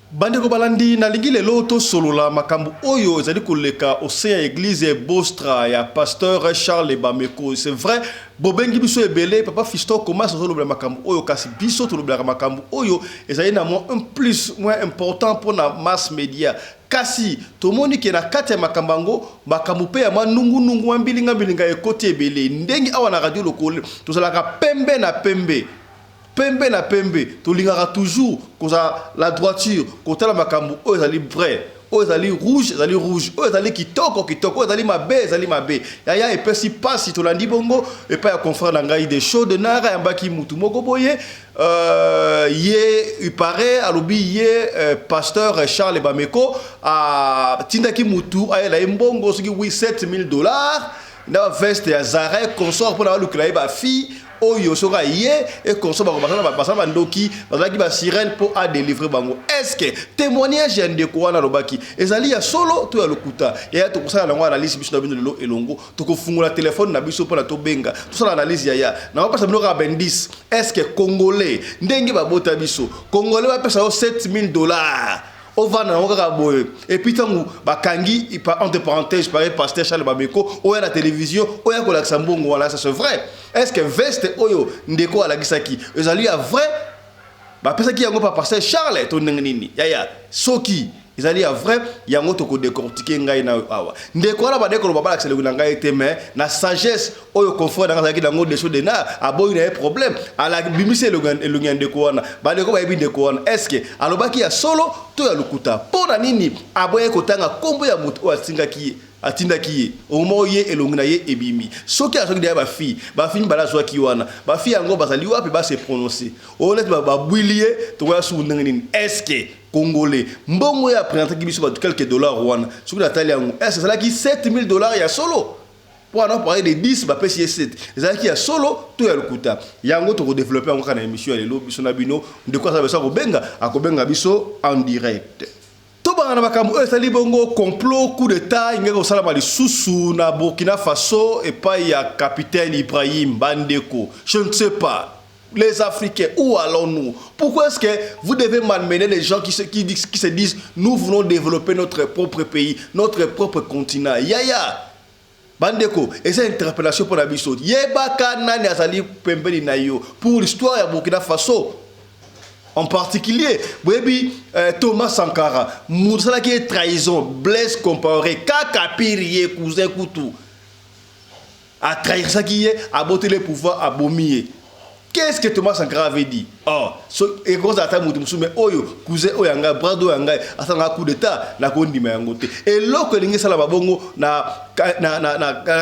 Bandeko balandi na lingi lelo to solola makambu oyo ezali koleka au sein église Bostra ya pasteur Charles Bameko. C'est vrai bobengi biso ebele papa Fiston commence à solola makambu oyo kasi biso to lobela makambu oyo ezali na un plus moins important pour na mass media. Kasi tomoni ke na kati ya makambango makambu pe ya manungu mbilinga ekoti ebele ndengi awa na radio lokole tozalaka pembe na pembe. Pembe na pembe, tu lingara toujours la droiture, côté la makambu, oh ezali vrai, oh ezali rouge, oh ezali kitoko, oh ezali mabe. Yaya et si pas si tu l'andi bongo et pas à confrère l'angaï des shows de nara yambaki mutu moko boye, il paraît à l'obi yé pasteur Charles Bameko à tindaki mutu à la mbongo ce qui oui $7,000 na veste ya Zara consort pour la lukla ba fille. Oyo soka yé et consomme basama ndoki bazaki ba sirène pour a délivrer bango. Est-ce que témoignage ya ndeko wana lobaki ezali ya solo to ya lokuta ya to kusala nango analyse biso na bino lelo elongo to kofungula téléphone na biso pour la to benga to sala analyse ya na ba pasa bino ka bendis. Est-ce que congolais ndenge ba bota biso congolais ba pesa $7,000 au vana et puis tant bakangi entre parenthèses par pasteur Charles Bameko ou à la télévision ou à la Xambongo voilà ça c'est vrai. Est-ce que veste oyo ndeko ala gisaki ezali a vrai ba pesa ki yango pa pasteur Charles to nini yaya soki ezali a vrai yango to ko décortiquer ngai na awa ndeko ala ba dekolo ba accéléré na ngai te mais na sagesse oyo confort dans zaki dango des choses de na aboyi na problème ala bimise le ndeko wana ba ndeko ba yebi ndeko wana est-ce que alobaki ya solo to ya lukuta pona nini aboye kotanga kombo ya mutu atindaki au moment ye elongina ye ebimi soki asoki dia ba fille bala zwaki wana ba fille yango bazali wapi ba se prononcer honnêtement ba bwilie to ya su nini est-ce que congolais mbongo ya présenter biso ba quelques dollars wana soki na tali yango est-ce que ça laki $7,000 ya solo pour en parler de 10 ba pesi 7 ezaki ya solo to ya lukuta yango to ko développer encore na émission ya lelo biso na bino de quoi ça veut ça ko benga akobenga biso en direct. Tobana makambo ezali bongo complot coup d'état ingeko salama lisusu na Burkina Faso et pas ya capitaine Ibrahim Bandeko. Je ne sais pas. Les Africains, où allons-nous? Pourquoi est-ce que vous devez malmener les gens qui se disent nous voulons développer notre propre pays, notre propre continent? Yaya Bandeko, et c'est une interpellation pour la biso. Yebaka nani azali pembeni na yo pour l'histoire ya Burkina Faso. En particulier, Thomas Sankara, Moussala qui est trahison, Blaise Compaoré, Kaka Pirier, cousin Koutou, à trahir ça qui est, à botter les pouvoirs, à bomiller. Qu'est-ce que Thomas Sankara avait dit? Oh, et quand ça mais oyo, cousin oyanga, brado yanga, à coup d'état, la kondi mayangote. Et l'autre que l'ingé salama bongo na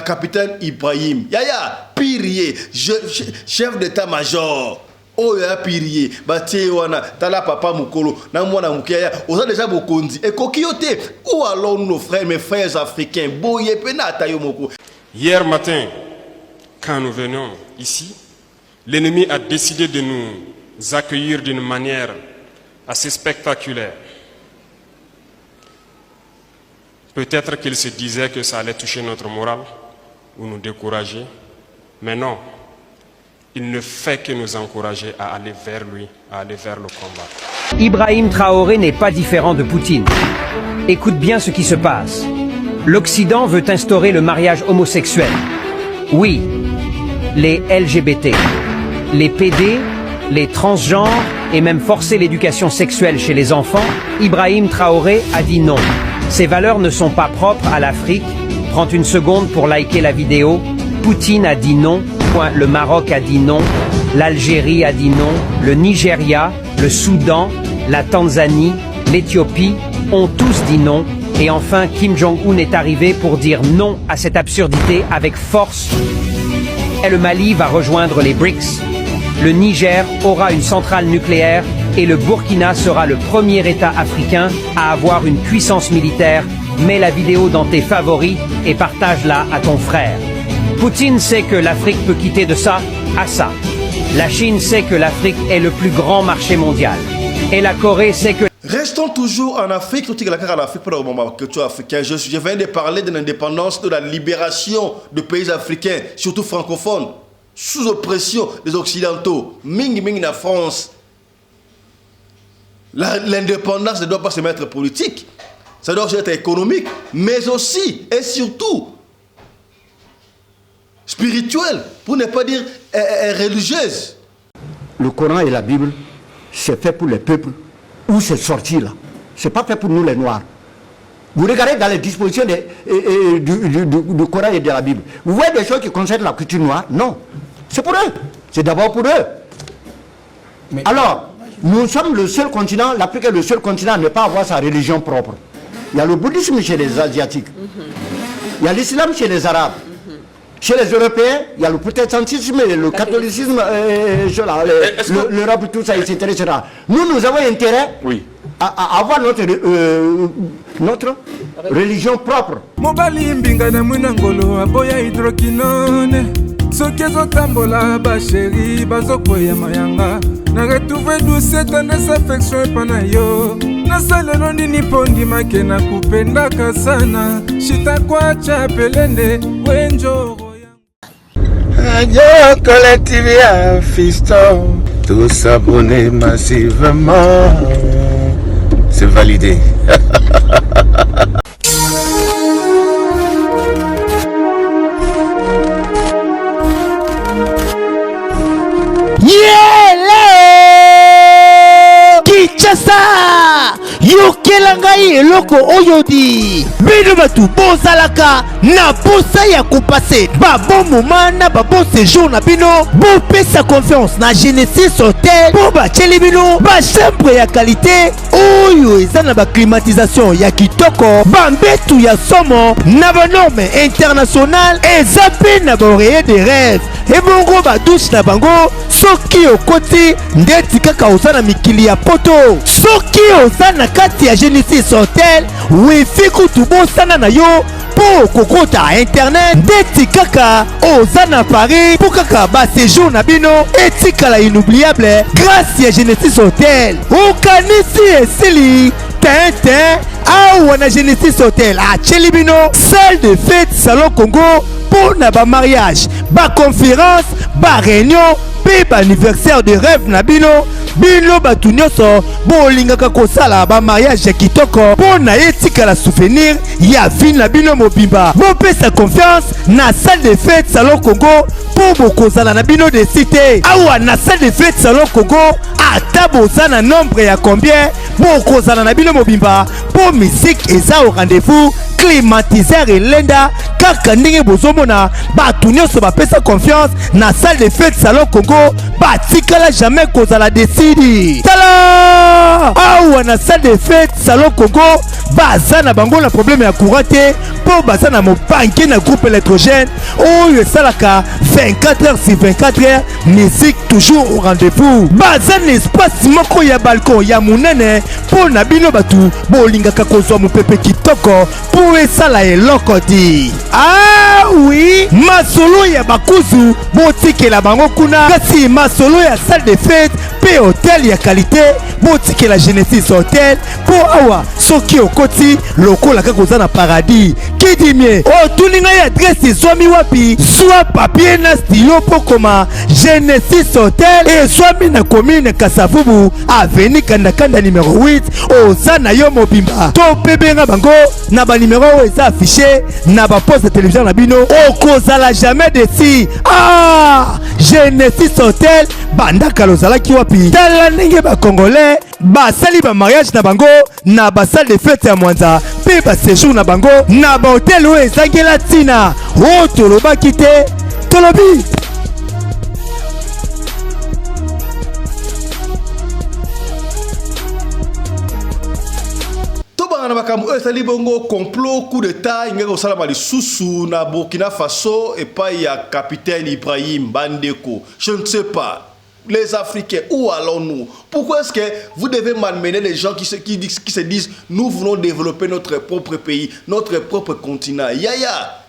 capitaine Ibrahim, yaya, Pirier, chef d'état-major. Oh ya pirier batie wana tala papa mukolo na mwana mukeya oza déjà bokonzi et kokiote où allons nos frères mes frères africains boye pena tayo moko. Hier matin quand nous venions ici l'ennemi a décidé de nous accueillir d'une manière assez spectaculaire. Peut-être qu'il se disait que ça allait toucher notre morale ou nous décourager, mais non. Il ne fait que nous encourager à aller vers lui, à aller vers le combat. Ibrahim Traoré n'est pas différent de Poutine. Écoute bien ce qui se passe. L'Occident veut instaurer le mariage homosexuel. Oui, les LGBT, les PD, les transgenres et même forcer l'éducation sexuelle chez les enfants. Ibrahim Traoré a dit non. Ces valeurs ne sont pas propres à l'Afrique. Prends une seconde pour liker la vidéo. Poutine a dit non. Le Maroc a dit non, l'Algérie a dit non, le Nigeria, le Soudan, la Tanzanie, l'Éthiopie ont tous dit non. Et enfin, Kim Jong-un est arrivé pour dire non à cette absurdité avec force. Et le Mali va rejoindre les BRICS. Le Niger aura une centrale nucléaire et le Burkina sera le premier État africain à avoir une puissance militaire. Mets la vidéo dans tes favoris et partage-la à ton frère. Poutine sait que l'Afrique peut quitter de ça à ça. La Chine sait que l'Afrique est le plus grand marché mondial. Et la Corée sait que... Restons toujours en Afrique, tout en Afrique pour le moment que tu es africain. Je viens de parler de l'indépendance, de la libération de pays africains, surtout francophones, sous oppression des Occidentaux. Ming na France. L'indépendance ne doit pas se mettre politique, ça doit aussi être économique, mais aussi et surtout spirituelle, pour ne pas dire religieuse. Le Coran et la Bible, c'est fait pour les peuples où c'est sorti là. C'est pas fait pour nous les Noirs. Vous regardez dans les dispositions du Coran et de la Bible. Vous voyez des choses qui concernent la culture noire? Non. C'est pour eux. C'est d'abord pour eux. Mais alors, nous sommes le seul continent, l'Afrique est le seul continent à ne pas avoir sa religion propre. Il y a le bouddhisme chez les Asiatiques. Il y a l'islam chez les Arabes. Chez les Européens, il y a le protestantisme, le catholicisme, l'Europe, tout ça, etc., etc. Nous avons intérêt à avoir notre religion propre. Soki ezotambola basheri bazokoya mayanga na retrouve douce tendresse affection epana yo nasalelo nini mpo ndimake na kupendaka sana shita kwacha pelende wenjoro Radio Collective ya Fiston, tous s'abonner massivement, c'est validé. Kinshasa yokela ngai eloko oyodi bino batu bozalaka na posa ya kopase babon moment na babon séjour na bino bopesa confiance na Genesis Hotel po batieli bino bachambre ya qualité oyo eza na baclimatisation ya kitoko bambetu ya somo na banorme international eza mpe na baoreiller de rêve ebongo badouche na bango soki okoti ndeti kaka oza na mikili ya poto soki oza na kati ya Genesis Hotel wifi kutu bosana na yo po kokota internet ndeti kaka oza na Paris po kaka baséjour na bino etikala inoubliable grâce ya Genesis Hotel okanisi esili tintin awa na Genesis Hotel atieli bino salle de fête salon Congo pour na ba mariage ba conférence ba réunion pe ba anniversaire de rêve na bino batu nyonso bolingaka kosala ba mariage ya kitoko po na etikala souvenir ya vie na bino mobimba bopesa confiance na salle de fête salon Congo po bokozala na bino de cité awa na salle de fête salon Congo ata boza na nombre ya combien bokozala na bino mobimba po musique eza au rendez-vous climatiseur elenda kaka ndenge bozomona batu nyonso bapesa confiance na salle de fête salon Congo batikala jamais kozala desidi tala awa na salle de fête salon Congo baza na bango na problème ya courant te po baza na mopanke na groupe électrogène oyo esalaka 24 heures sur 24 heures musique toujours au rendez-vous baza na espace moko ya balcon ya munene po na bino batu bolingaka kozwa mopepe kitoko po esala eloko ti ah oui masolo ya bakuzu botikela bango kuna kasi masolo ya salle de fête pe hotel ya qualité botikela Genesis Hotel po awa soki okoti lokola kaka oza na paradis kidimie otuni ngai adresse ezwami wapi zwa papier na stylo po koma Genesis Hotel ezwami na commune Kasavubu avenue Kandakanda numéro 8 oza na yo mobimba to pe benga bango na ba numéro oyo eza affiché na ba poste de télévision na bino okozala jamais desi ah Genesis Hotel bandaka lozalaki wapi tala ndenge ba congolais basali ba mariage na bango na ba salle de fête ya Mwanza pe ba séjour na bango na ba hotel oyo ezangela tina o tolobaki te tolobi na makambo ezali bongo complot coup d'état ingeka kosala lisusu na Burkina Faso et pas ya capitaine Ibrahim Bandeko. Je ne sais pas. Les Africains, où allons-nous? Pourquoi est-ce que vous devez malmener les gens qui se disent nous voulons développer notre propre pays, notre propre continent? Yaya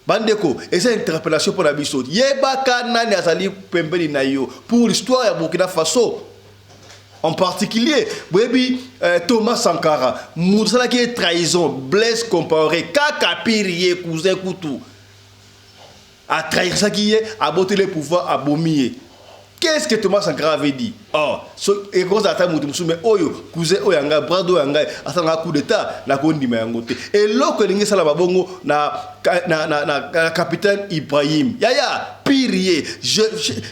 Bandeko, et c'est une interpellation pour la biso. Yebaka nani azali pembeni na yo pour l'histoire ya Burkina Faso. En particulier, Thomas Sankara, Moussala qui est trahison, Blaise Compaoré, Kakapiriye, cousin Koutou, à trahir ça qui est, à botter les pouvoirs, à bomber. Que Qu'est-ce que Thomas Sankara avait dit? Oh, et quand ça mais oyo, cousin oyanga, brado yanga, atanga coup d'état, la kondi mayangote. Et l'autre lingue sala babongo na capitaine Ibrahim. Yaya, pirier,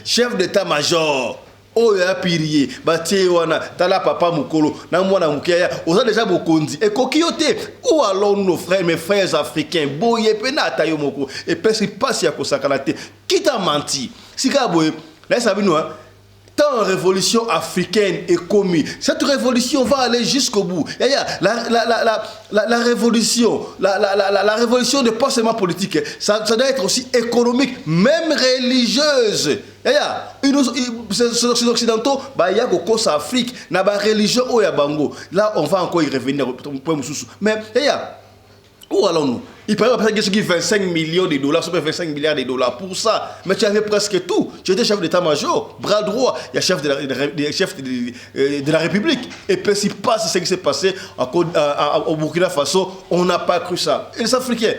chef d'état-major. Oya pirier, batie wana, tala papa mukolo, na mwana mukeya, oza déjà bokondi. Et kokiote, où allons nos frères, mes frères africains, boye pena tayo moko, et pesi pasi ya kosakanate, qui t'a menti? Si ka boye, là ça veut nous, tant révolution africaine est commise, cette révolution va aller jusqu'au bout. La révolution, la révolution n'est pas seulement politique, ça doit être aussi économique, même religieuse. Ces occidentaux, il y a beaucoup Afrique, il y a une religion au Yabango. Là, on va encore y revenir. Mais, où allons-nous? Il paraît que c'est 25 millions de dollars, 25 milliards de dollars pour ça. Mais tu avais presque tout. Tu étais chef d'état-major, bras droit, il y a chef de la République. Et puis, si pas ce qui s'est passé au Burkina Faso, on n'a pas cru ça. Et les Africains,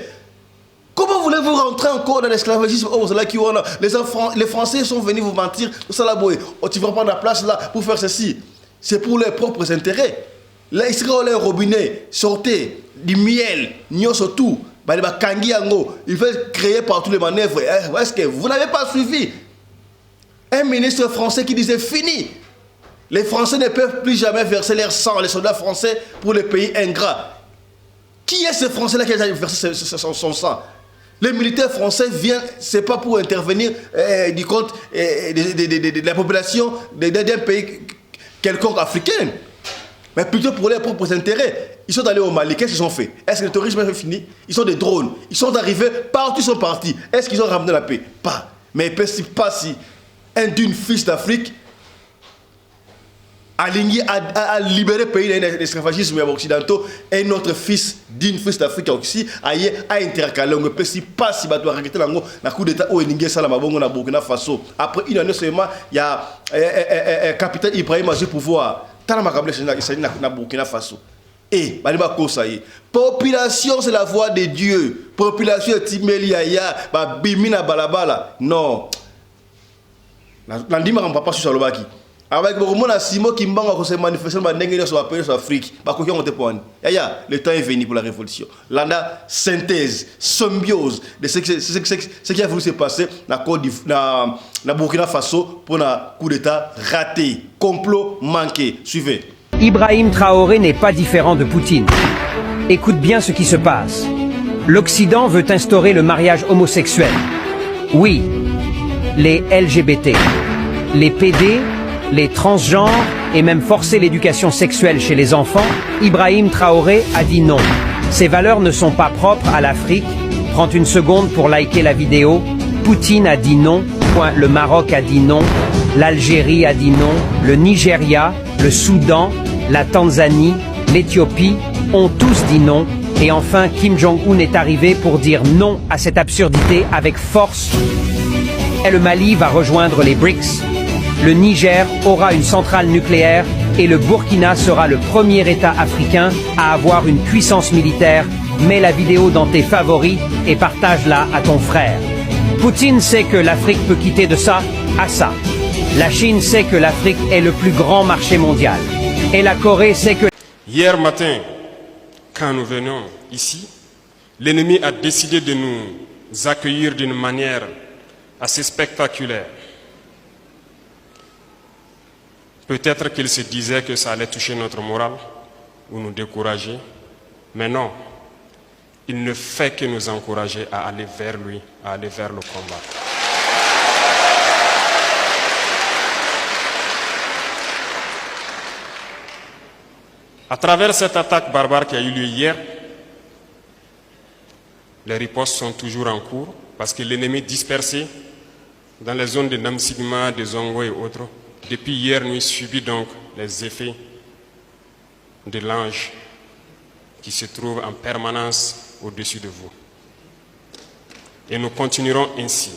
comment voulez-vous rentrer encore dans l'esclavagisme? Les Français sont venus vous mentir. Tu vas prendre la place là pour faire ceci. C'est pour leurs propres intérêts. Là, ils seraient au robinet, sortez du miel, tout. Il veut créer par toutes les manœuvres. Est-ce que vous n'avez pas suivi un ministre français qui disait fini? Les Français ne peuvent plus jamais verser leur sang, les soldats français, pour les pays ingrats. Qui est ce Français-là qui a versé son sang? Les militaires français viennent, c'est pas pour intervenir du compte de la population d'un pays quelconque africain, mais plutôt pour leurs propres intérêts. Ils sont allés au Mali, qu'est-ce qu'ils ont fait? Est-ce que le terrorisme est fini? Ils sont des drones, ils sont arrivés, partout ils sont partis. Est-ce qu'ils ont ramené la paix? Pas. Mais pas si un d'une fils d'Afrique aligné à libérer le pays de l'esclavagisme occidentaux, et notre fils d'une fils d'Afrique aussi a intercalé. On ne peut pas si doit arrêter la coup d'état au Burkina Faso. Après une année seulement, il y a un capitaine Ibrahim Azou pouvoir. Dans Burkina Faso. Et population, c'est la voix de Dieu. Population, Timeliaya, Bimina Balabala. Non. L'andima ne pas sur le baki. Avec beaucoup de Simo qui m'ont se manifester dans l'Afrique. Le temps est venu pour la révolution. L'anda synthèse, symbiose de ce qui a voulu se passer dans Burkina Faso pour un coup d'état raté, complot manqué. Suivez. Ibrahim Traoré n'est pas différent de Poutine. Écoute bien ce qui se passe. L'Occident veut instaurer le mariage homosexuel. Oui, les LGBT, les PD, les transgenres et même forcer l'éducation sexuelle chez les enfants, Ibrahim Traoré a dit non. Ces valeurs ne sont pas propres à l'Afrique. Prends une seconde pour liker la vidéo. Poutine a dit non. Le Maroc a dit non. L'Algérie a dit non. Le Nigeria, le Soudan, la Tanzanie, l'Éthiopie ont tous dit non. Et enfin, Kim Jong-un est arrivé pour dire non à cette absurdité avec force. Et le Mali va rejoindre les BRICS. Le Niger aura une centrale nucléaire et le Burkina sera le premier État africain à avoir une puissance militaire. Mets la vidéo dans tes favoris et partage-la à ton frère. Poutine sait que l'Afrique peut quitter de ça à ça. La Chine sait que l'Afrique est le plus grand marché mondial. Et la Corée sait que... Hier matin, quand nous venions ici, l'ennemi a décidé de nous accueillir d'une manière assez spectaculaire. Peut-être qu'il se disait que ça allait toucher notre morale ou nous décourager, mais non. Il ne fait que nous encourager à aller vers lui, à aller vers le combat. À travers cette attaque barbare qui a eu lieu hier, les ripostes sont toujours en cours parce que l'ennemi dispersé dans les zones de Namsigma, de Zongo et autres, depuis hier nuit subit donc les effets de l'ange qui se trouve en permanence au-dessus de vous. Et nous continuerons ainsi.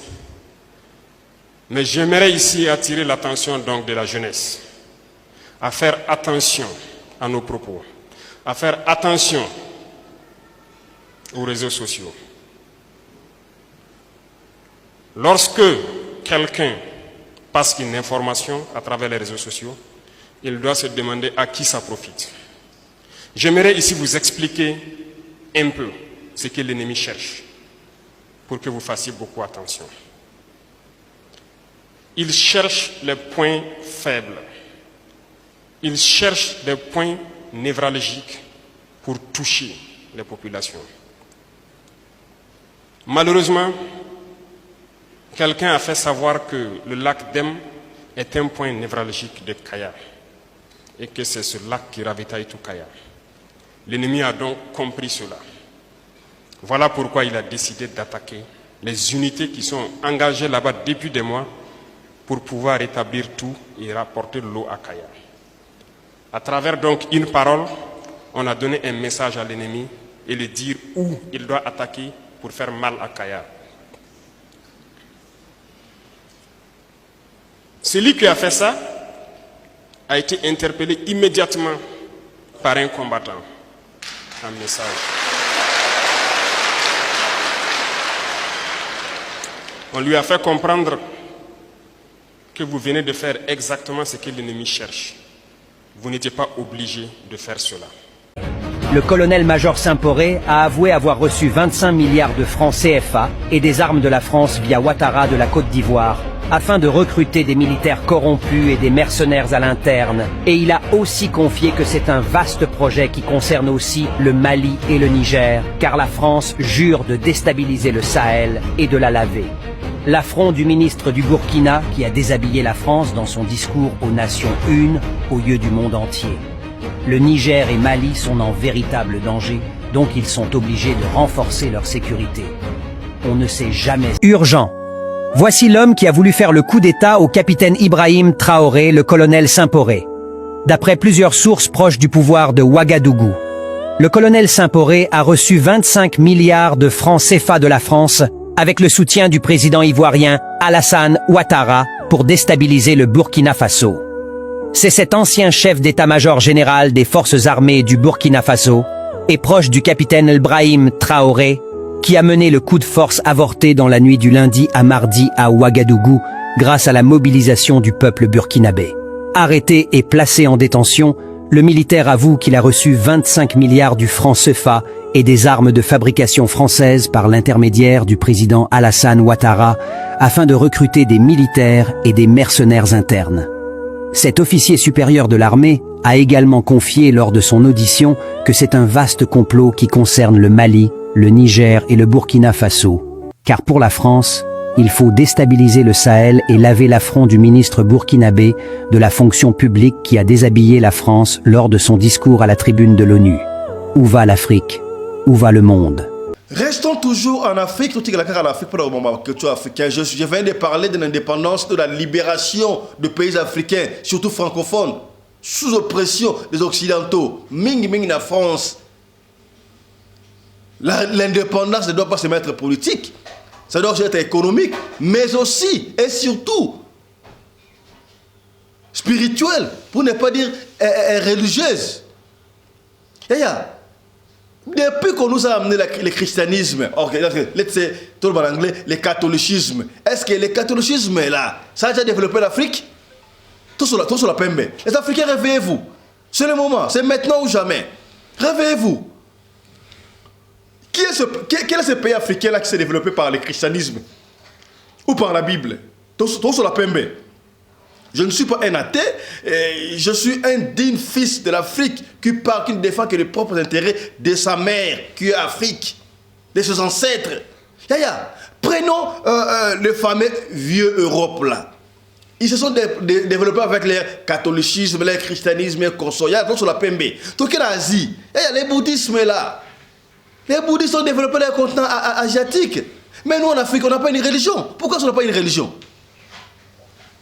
Mais j'aimerais ici attirer l'attention donc de la jeunesse à faire attention à nos propos, à faire attention aux réseaux sociaux. Lorsque quelqu'un passe une information à travers les réseaux sociaux, il doit se demander à qui ça profite. J'aimerais ici vous expliquer un peu ce que l'ennemi cherche, pour que vous fassiez beaucoup attention. Il cherche les points faibles. Il cherche des points névralgiques pour toucher les populations. Malheureusement, quelqu'un a fait savoir que le lac Dem est un point névralgique de Kaya et que c'est ce lac qui ravitaille tout Kaya. L'ennemi a donc compris cela. Voilà pourquoi il a décidé d'attaquer les unités qui sont engagées là-bas depuis des mois pour pouvoir rétablir tout et rapporter l'eau à Kaya. À travers donc une parole, on a donné un message à l'ennemi et lui dire où il doit attaquer pour faire mal à Kaya. Celui qui a fait ça a été interpellé immédiatement par un combattant. Un message. On lui a fait comprendre que vous venez de faire exactement ce que l'ennemi cherche. Vous n'étiez pas obligé de faire cela. Le colonel-major Saint-Poré a avoué avoir reçu 25 milliards de francs CFA et des armes de la France via Ouattara de la Côte d'Ivoire afin de recruter des militaires corrompus et des mercenaires à l'interne. Et il a aussi confié que c'est un vaste projet qui concerne aussi le Mali et le Niger, car la France jure de déstabiliser le Sahel et de la laver. L'affront du ministre du Burkina qui a déshabillé la France dans son discours aux Nations Unies aux yeux du monde entier. Le Niger et Mali sont en véritable danger, donc ils sont obligés de renforcer leur sécurité. On ne sait jamais. Urgent. Voici l'homme qui a voulu faire le coup d'État au capitaine Ibrahim Traoré, le colonel Saint-Poré. D'après plusieurs sources proches du pouvoir de Ouagadougou, le colonel Saint-Poré a reçu 25 milliards de francs CFA de la France avec le soutien du président ivoirien Alassane Ouattara pour déstabiliser le Burkina Faso. C'est cet ancien chef d'état-major général des forces armées du Burkina Faso et proche du capitaine Ibrahim Traoré qui a mené le coup de force avorté dans la nuit du lundi à mardi à Ouagadougou grâce à la mobilisation du peuple burkinabé. Arrêté et placé en détention, le militaire avoue qu'il a reçu 25 milliards du franc CFA et des armes de fabrication française par l'intermédiaire du président Alassane Ouattara afin de recruter des militaires et des mercenaires internes. Cet officier supérieur de l'armée a également confié lors de son audition que c'est un vaste complot qui concerne le Mali, le Niger et le Burkina Faso. Car pour la France, il faut déstabiliser le Sahel et laver l'affront du ministre burkinabé de la fonction publique qui a déshabillé la France lors de son discours à la tribune de l'ONU. Où va l'Afrique? Où va le monde? Restons toujours en Afrique, tout en Afrique pour le moment que tu es africain. Je viens de parler de l'indépendance, de la libération de pays africains, surtout francophones, sous oppression des Occidentaux. Ming la France. L'indépendance ne doit pas se mettre politique, ça doit être économique, mais aussi et surtout spirituelle, pour ne pas dire religieuse. Depuis qu'on nous a amené le christianisme, le catholicisme, est-ce que le catholicisme est là? Ça a déjà développé l'Afrique? Tout sur la pembe. Les Africains, réveillez-vous. C'est le moment, c'est maintenant ou jamais. Réveillez-vous. Quel est ce pays africain-là qui s'est développé par le christianisme ou par la Bible? Tout sur la pembe. Je ne suis pas un athée, je suis un digne fils de l'Afrique qui ne défend que les propres intérêts de sa mère, qui est Afrique, de ses ancêtres. Prenons le fameux vieux Europe là. Ils se sont développés avec le catholicisme, le christianisme, le consorts. Il y a sur la pembe. Tout en Asie, les bouddhismes là. Les bouddhistes ont développé le continent asiatique. Mais nous en Afrique, on n'a pas une religion. Pourquoi on n'a pas une religion?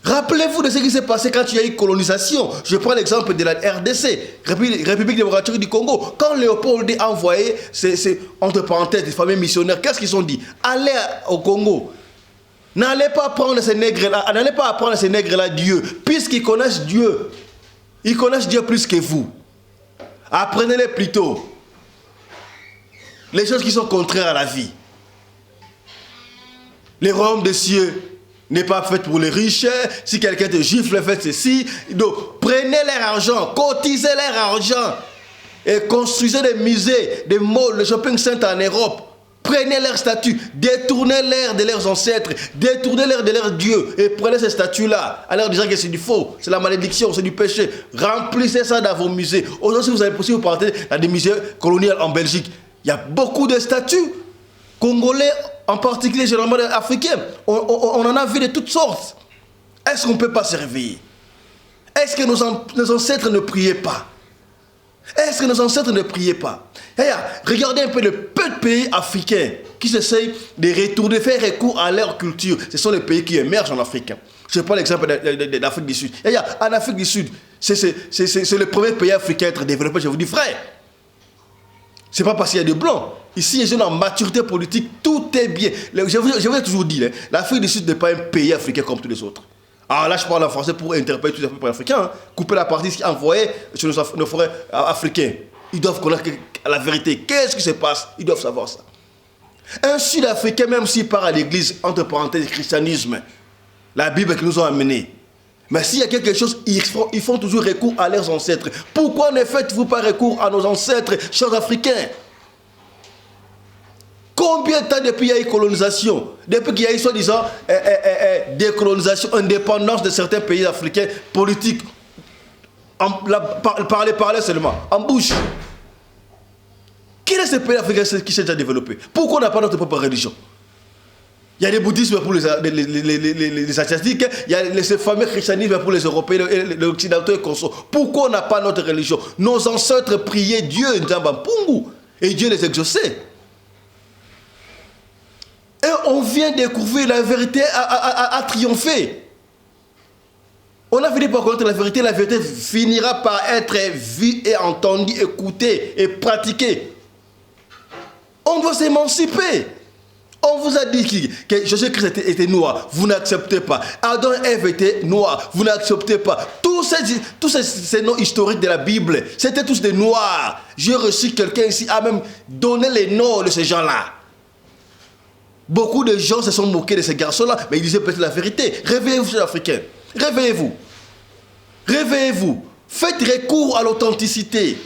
Rappelez-vous de ce qui s'est passé quand il y a eu colonisation. Je prends l'exemple de la RDC, République démocratique du Congo. Quand Léopold a envoyé, entre parenthèses, des familles missionnaires, qu'est-ce qu'ils ont dit? Allez au Congo. N'allez pas prendre ces nègres-là, n'allez pas apprendre ces nègres-là Dieu, puisqu'ils connaissent Dieu. Ils connaissent Dieu plus que vous. Apprenez-les plutôt. Les choses qui sont contraires à la vie. Les royaumes des cieux n'est pas faite pour les riches. Si quelqu'un te gifle, faites ceci. Donc, prenez leur argent, cotisez leur argent et construisez des musées, des malls, des shopping centers en Europe. Prenez leurs statues, détournez-les de leurs ancêtres, détournez-les de leurs dieux et prenez ces statues-là en leur disant que c'est du faux, c'est la malédiction, c'est du péché. Remplissez ça dans vos musées. Aujourd'hui, si vous avez possible, vous partez dans des musées coloniaux en Belgique. Il y a beaucoup de statues congolais, en particulier généralement africains. On en a vu de toutes sortes. Est-ce qu'on ne peut pas se réveiller? Est-ce que nos ancêtres ne priaient pas? Est-ce que nos ancêtres ne priaient pas? Regardez un peu le peu de pays africains qui essayent de retourner, de faire recours à leur culture. Ce sont les pays qui émergent en Afrique. Je prends l'exemple d'Afrique du Sud. En Afrique du Sud, c'est le premier pays africain à être développé. Je vous dis, frère, c'est pas parce qu'il y a des blancs. Ici, les jeunes en maturité politique, tout est bien. Je vous ai toujours dit, l'Afrique du Sud n'est pas un pays africain comme tous les autres. Alors là, je parle en français pour interpeller tous les peuples africains. Couper la partie qui est envoyée sur nos forêts africains. Ils doivent connaître la vérité. Qu'est-ce qui se passe? Ils doivent savoir ça. Un Sud-Africain, même s'il part à l'église, entre parenthèses, christianisme, la Bible qui nous a amenés. Mais s'il y a quelque chose, ils font toujours recours à leurs ancêtres. Pourquoi ne faites-vous pas recours à nos ancêtres, chers Africains? Combien de temps depuis il y a eu colonisation? Depuis qu'il y a eu soi-disant décolonisation, indépendance de certains pays africains politiques, parler seulement, en bouche. Quel est ce pays africain qui s'est déjà développé? Pourquoi on n'a pas notre propre religion? Il y a des bouddhismes pour les asiatiques, il y a ce fameux christianisme pour les Européens, les occidentaux et consorts. Pourquoi on n'a pas notre religion? Nos ancêtres priaient Dieu, et Dieu les exauçait. Et on vient découvrir la vérité à triompher. On a fini par connaître la vérité finira par être vue et entendue, écoutée et pratiquée. On doit s'émanciper. On vous a dit que Jésus-Christ était noir, vous n'acceptez pas. Adam et Ève étaient noirs, vous n'acceptez pas. Tous ces noms historiques de la Bible, c'était tous des noirs. J'ai reçu quelqu'un ici a même donné les noms de ces gens-là. Beaucoup de gens se sont moqués de ces garçons-là, mais ils disaient peut-être la vérité. Réveillez-vous, chers Africains. Réveillez-vous. Réveillez-vous. Faites recours à l'authenticité.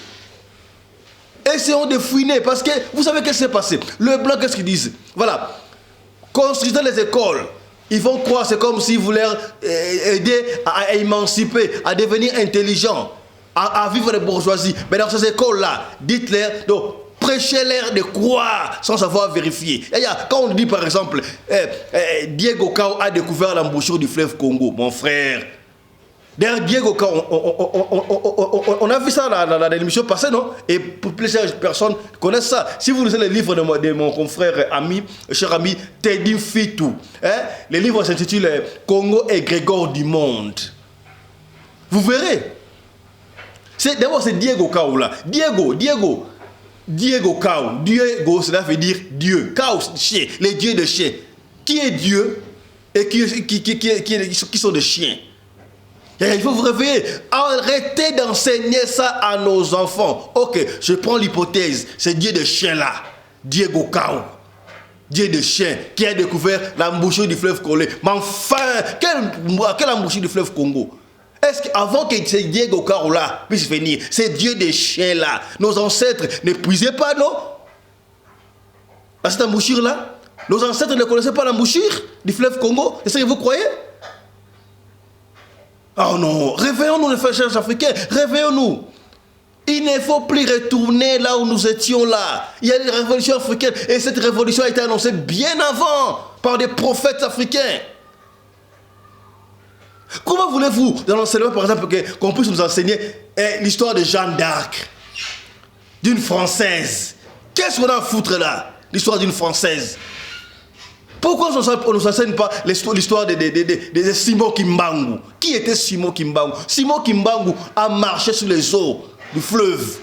Essayons de fouiner, parce que vous savez qu'est-ce qui s'est passé. Le blanc, qu'est-ce qu'ils disent? Voilà. Construisez les écoles. Ils vont croire, c'est comme s'ils voulaient aider à émanciper, à devenir intelligents, à vivre les bourgeoisies. Mais dans ces écoles-là, dites-leur, donc, prêchez-leur de croire sans savoir vérifier. Quand on dit par exemple, Diego Cao a découvert l'embouchure du fleuve Congo, mon frère. Derrière Diego Cao, on a vu ça dans l'émission passée, non? Et plusieurs personnes connaissent ça. Si vous lisez les livres de mon confrère, cher ami, Teddy Fitou, le livre s'intitule Congo et Grégor du monde. Vous verrez. D'abord, c'est Diego Cao là. Diego Cao. Diego, cela veut dire Dieu. Cao, chien. Les dieux de chiens. Qui est Dieu et qui sont des chiens? Il faut vous réveiller. Arrêtez d'enseigner ça à nos enfants. Ok, je prends l'hypothèse. C'est Dieu de chien là. Diego Cao. Dieu de chien qui a découvert l'embouchure du fleuve Congo. Mais enfin, quelle embouchure du fleuve Congo? Est-ce qu'avant que ce Diego Cao là puisse venir, c'est Dieu des chiens là, nos ancêtres ne puisaient pas, non? À cette embouchure là, nos ancêtres ne connaissaient pas l'embouchure du fleuve Congo? C'est ce que vous croyez? Oh non, réveillons-nous les frères africains, réveillons-nous. Il ne faut plus retourner là où nous étions là. Il y a une révolution africaine et cette révolution a été annoncée bien avant par des prophètes africains. Comment voulez-vous, dans l'enseignement par exemple, qu'on puisse nous enseigner l'histoire de Jeanne d'Arc, d'une Française? Qu'est-ce qu'on a à foutre là, l'histoire d'une Française? Pourquoi on ne nous enseigne pas l'histoire de Simon Kimbangu? Qui était Simon Kimbangu? Simon Kimbangu a marché sur les eaux du fleuve.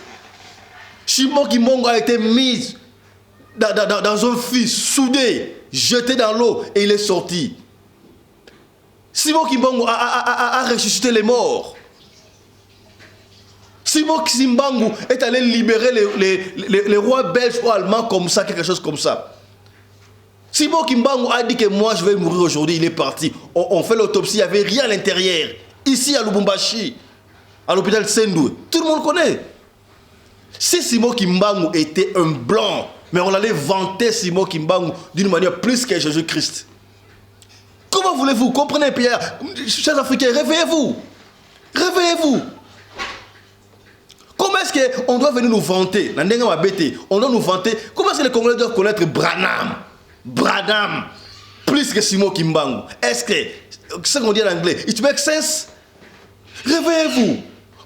Simon Kimbangu a été mis dans un fils soudé, jeté dans l'eau et il est sorti. Simon Kimbangu a ressuscité les morts. Simon Kimbangu est allé libérer les rois belges ou allemands comme ça, quelque chose comme ça. Simon Kimbangu a dit que moi je vais mourir aujourd'hui, il est parti. On fait l'autopsie, il n'y avait rien à l'intérieur. Ici à Lubumbashi, à l'hôpital Sendou, tout le monde connaît. Si Simon Kimbangu était un blanc, mais on allait vanter Simon Kimbangu d'une manière plus que Jésus-Christ. Comment voulez-vous comprendre, Pierre? Chers Africains, réveillez-vous. Réveillez-vous. Comment est-ce qu'on doit venir nous vanter? On doit nous vanter. Comment est-ce que les Congolais doivent connaître Branham? Branham, plus que Simon Kimbangu. Est-ce que, c'est ce qu'on dit en anglais, it makes sense? Réveillez-vous.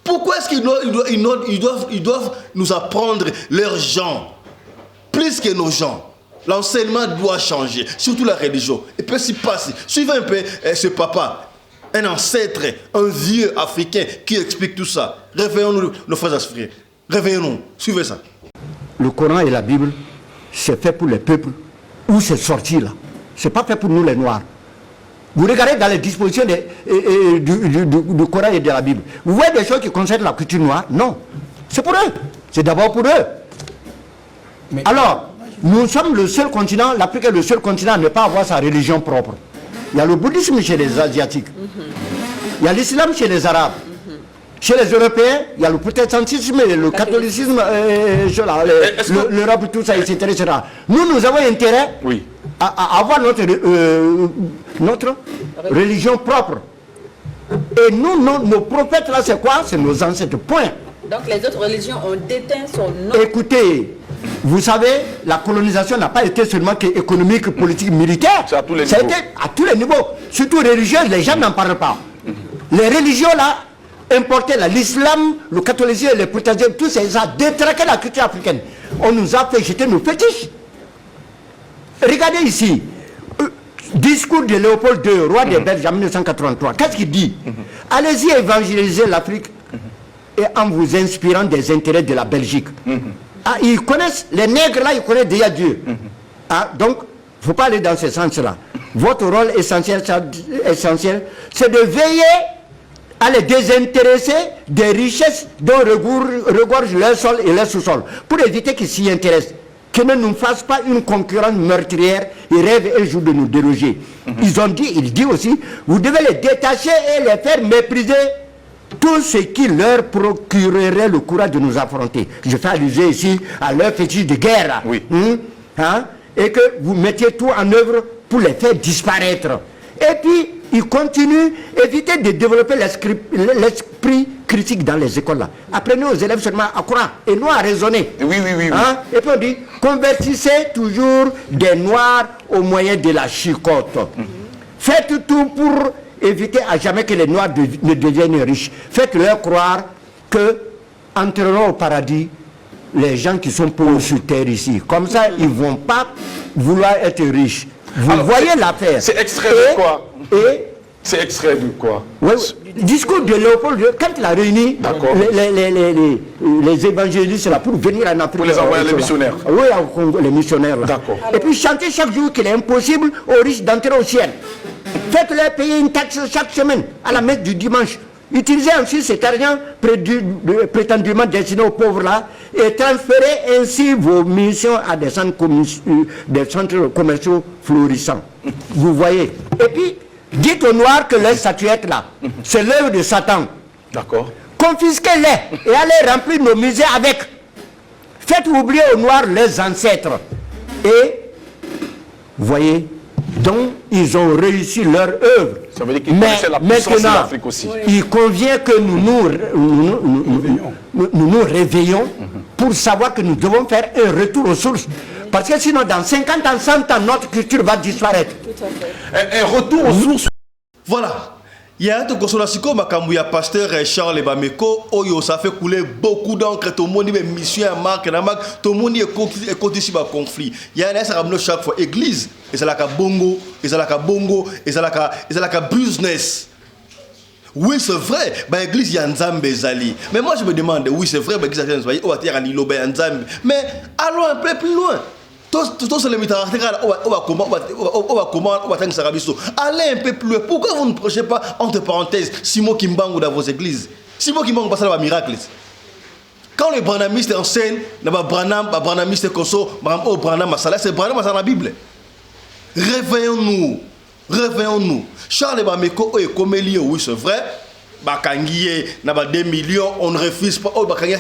Pourquoi est-ce qu'ils doivent nous apprendre leurs gens plus que nos gens? L'enseignement doit changer, surtout la religion. Et puis s'y passe. Suivez un peu ce papa, un ancêtre, un vieux africain qui explique tout ça. Réveillons-nous, nos frères africains. Réveillons-nous. Suivez ça. Le Coran et la Bible, c'est fait pour les peuples. Où c'est sorti là? C'est pas fait pour nous les Noirs. Vous regardez dans les dispositions du Coran et de la Bible. Vous voyez des choses qui concernent la culture noire? Non. C'est pour eux. C'est d'abord pour eux. Mais alors, nous sommes le seul continent, l'Afrique est le seul continent à ne pas avoir sa religion propre. Il y a le bouddhisme chez les Asiatiques. Il y a l'islam chez les Arabes. Chez les Européens, il y a le protestantisme, le catholicisme, l'Europe, tout ça, etc. Nous avons intérêt à avoir notre religion propre. Et nous, nos prophètes, là, c'est quoi? C'est nos ancêtres, point. Donc les autres religions ont déteint son nom. Écoutez, vous savez, la colonisation n'a pas été seulement économique, politique, militaire. C'est à tous les ça niveaux. a été à tous les niveaux. Surtout religieuse, les gens n'en parlent pas. Les religions, là, importer l'islam, le catholicisme, le protestantisme, tout ça, ça a détraqué la culture africaine. On nous a fait jeter nos fétiches. Regardez ici, discours de Léopold II, roi des Belges en 1983. Qu'est-ce qu'il dit? Allez-y évangéliser l'Afrique et en vous inspirant des intérêts de la Belgique. Ah, ils connaissent, les nègres là, ils connaissent déjà Dieu. Ah, donc, il ne faut pas aller dans ce sens-là. Votre rôle essentiel, c'est de veiller à les désintéresser des richesses dont regorgent leur sol et leur sous-sol, pour éviter qu'ils s'y intéressent, qu'ils ne nous fassent pas une concurrence meurtrière et rêvent un jour de nous déloger. Il dit aussi, vous devez les détacher et les faire mépriser tout ce qui leur procurerait le courage de nous affronter. Je fais allusion ici à leur fétiche de guerre. Oui. Et que vous mettiez tout en œuvre pour les faire disparaître. Et puis, il continue, évitez de développer l'esprit critique dans les écoles là. Apprenez aux élèves seulement à croire et non à raisonner. Oui. Et puis on dit, convertissez toujours des noirs au moyen de la chicotte. Faites tout pour éviter à jamais que les noirs ne deviennent riches. Faites-leur croire que entreront au paradis les gens qui sont pauvres sur terre ici. Comme ça, ils ne vont pas vouloir être riches. Vous voyez l'affaire. C'est extrait de quoi? C'est extrait de quoi? Oui, discours de Léopold II, quand il a réuni les évangélistes là, pour venir en Afrique. Pour les envoyer les missionnaires. Oui, les missionnaires. D'accord. Et puis chanter chaque jour qu'il est impossible aux riches d'entrer au ciel. Faites-leur payer une taxe chaque semaine à la messe du dimanche. Utilisez ensuite cet argent prétendument destiné aux pauvres là et transférez ainsi vos missions à des centres commerciaux florissants. Vous voyez. Et puis, dites aux Noirs que les statuettes là, c'est l'œuvre de Satan. D'accord. Confisquez-les et allez remplir nos musées avec. Faites oublier aux Noirs leurs ancêtres. Et, vous voyez, donc ils ont réussi leur œuvre. Ça veut dire qu'ils connaissaient la puissance de l'Afrique aussi. Il convient que nous nous réveillons pour savoir que nous devons faire un retour aux sources. Parce que sinon, dans 50 ans, 100 ans, notre culture va disparaître. Un retour aux sources. Voilà. Il y a un truc comme ça, pasteur Charles Bameko, ça fait couler beaucoup d'encre, tout le monde est mission à marque, tout le monde est côté sur le conflit. Il y a un ça chaque fois église, et c'est la bongo, et c'est la bongo, et c'est la business. Oui, c'est vrai, l'église il y a Nzambe Zali. Mais moi je me demande, oui, c'est vrai, l'église il y a Nzambe, mais allons un peu plus loin. Allez un peu plus loin. Pourquoi vous ne prêchez pas, entre parenthèses, Simon Kimbangu dans vos églises? Simon Kimbangu passe là, miracle. Quand les branhamistes enseignent, les branhamistes Koso, c'est Branham dans la Bible. réveillons-nous. Réveillons-nous. Charles Bameko est comme lié, oui, c'est vrai. Bakangié, n'a pas 2 millions, on ne refuse pas. Oh, Bakangié,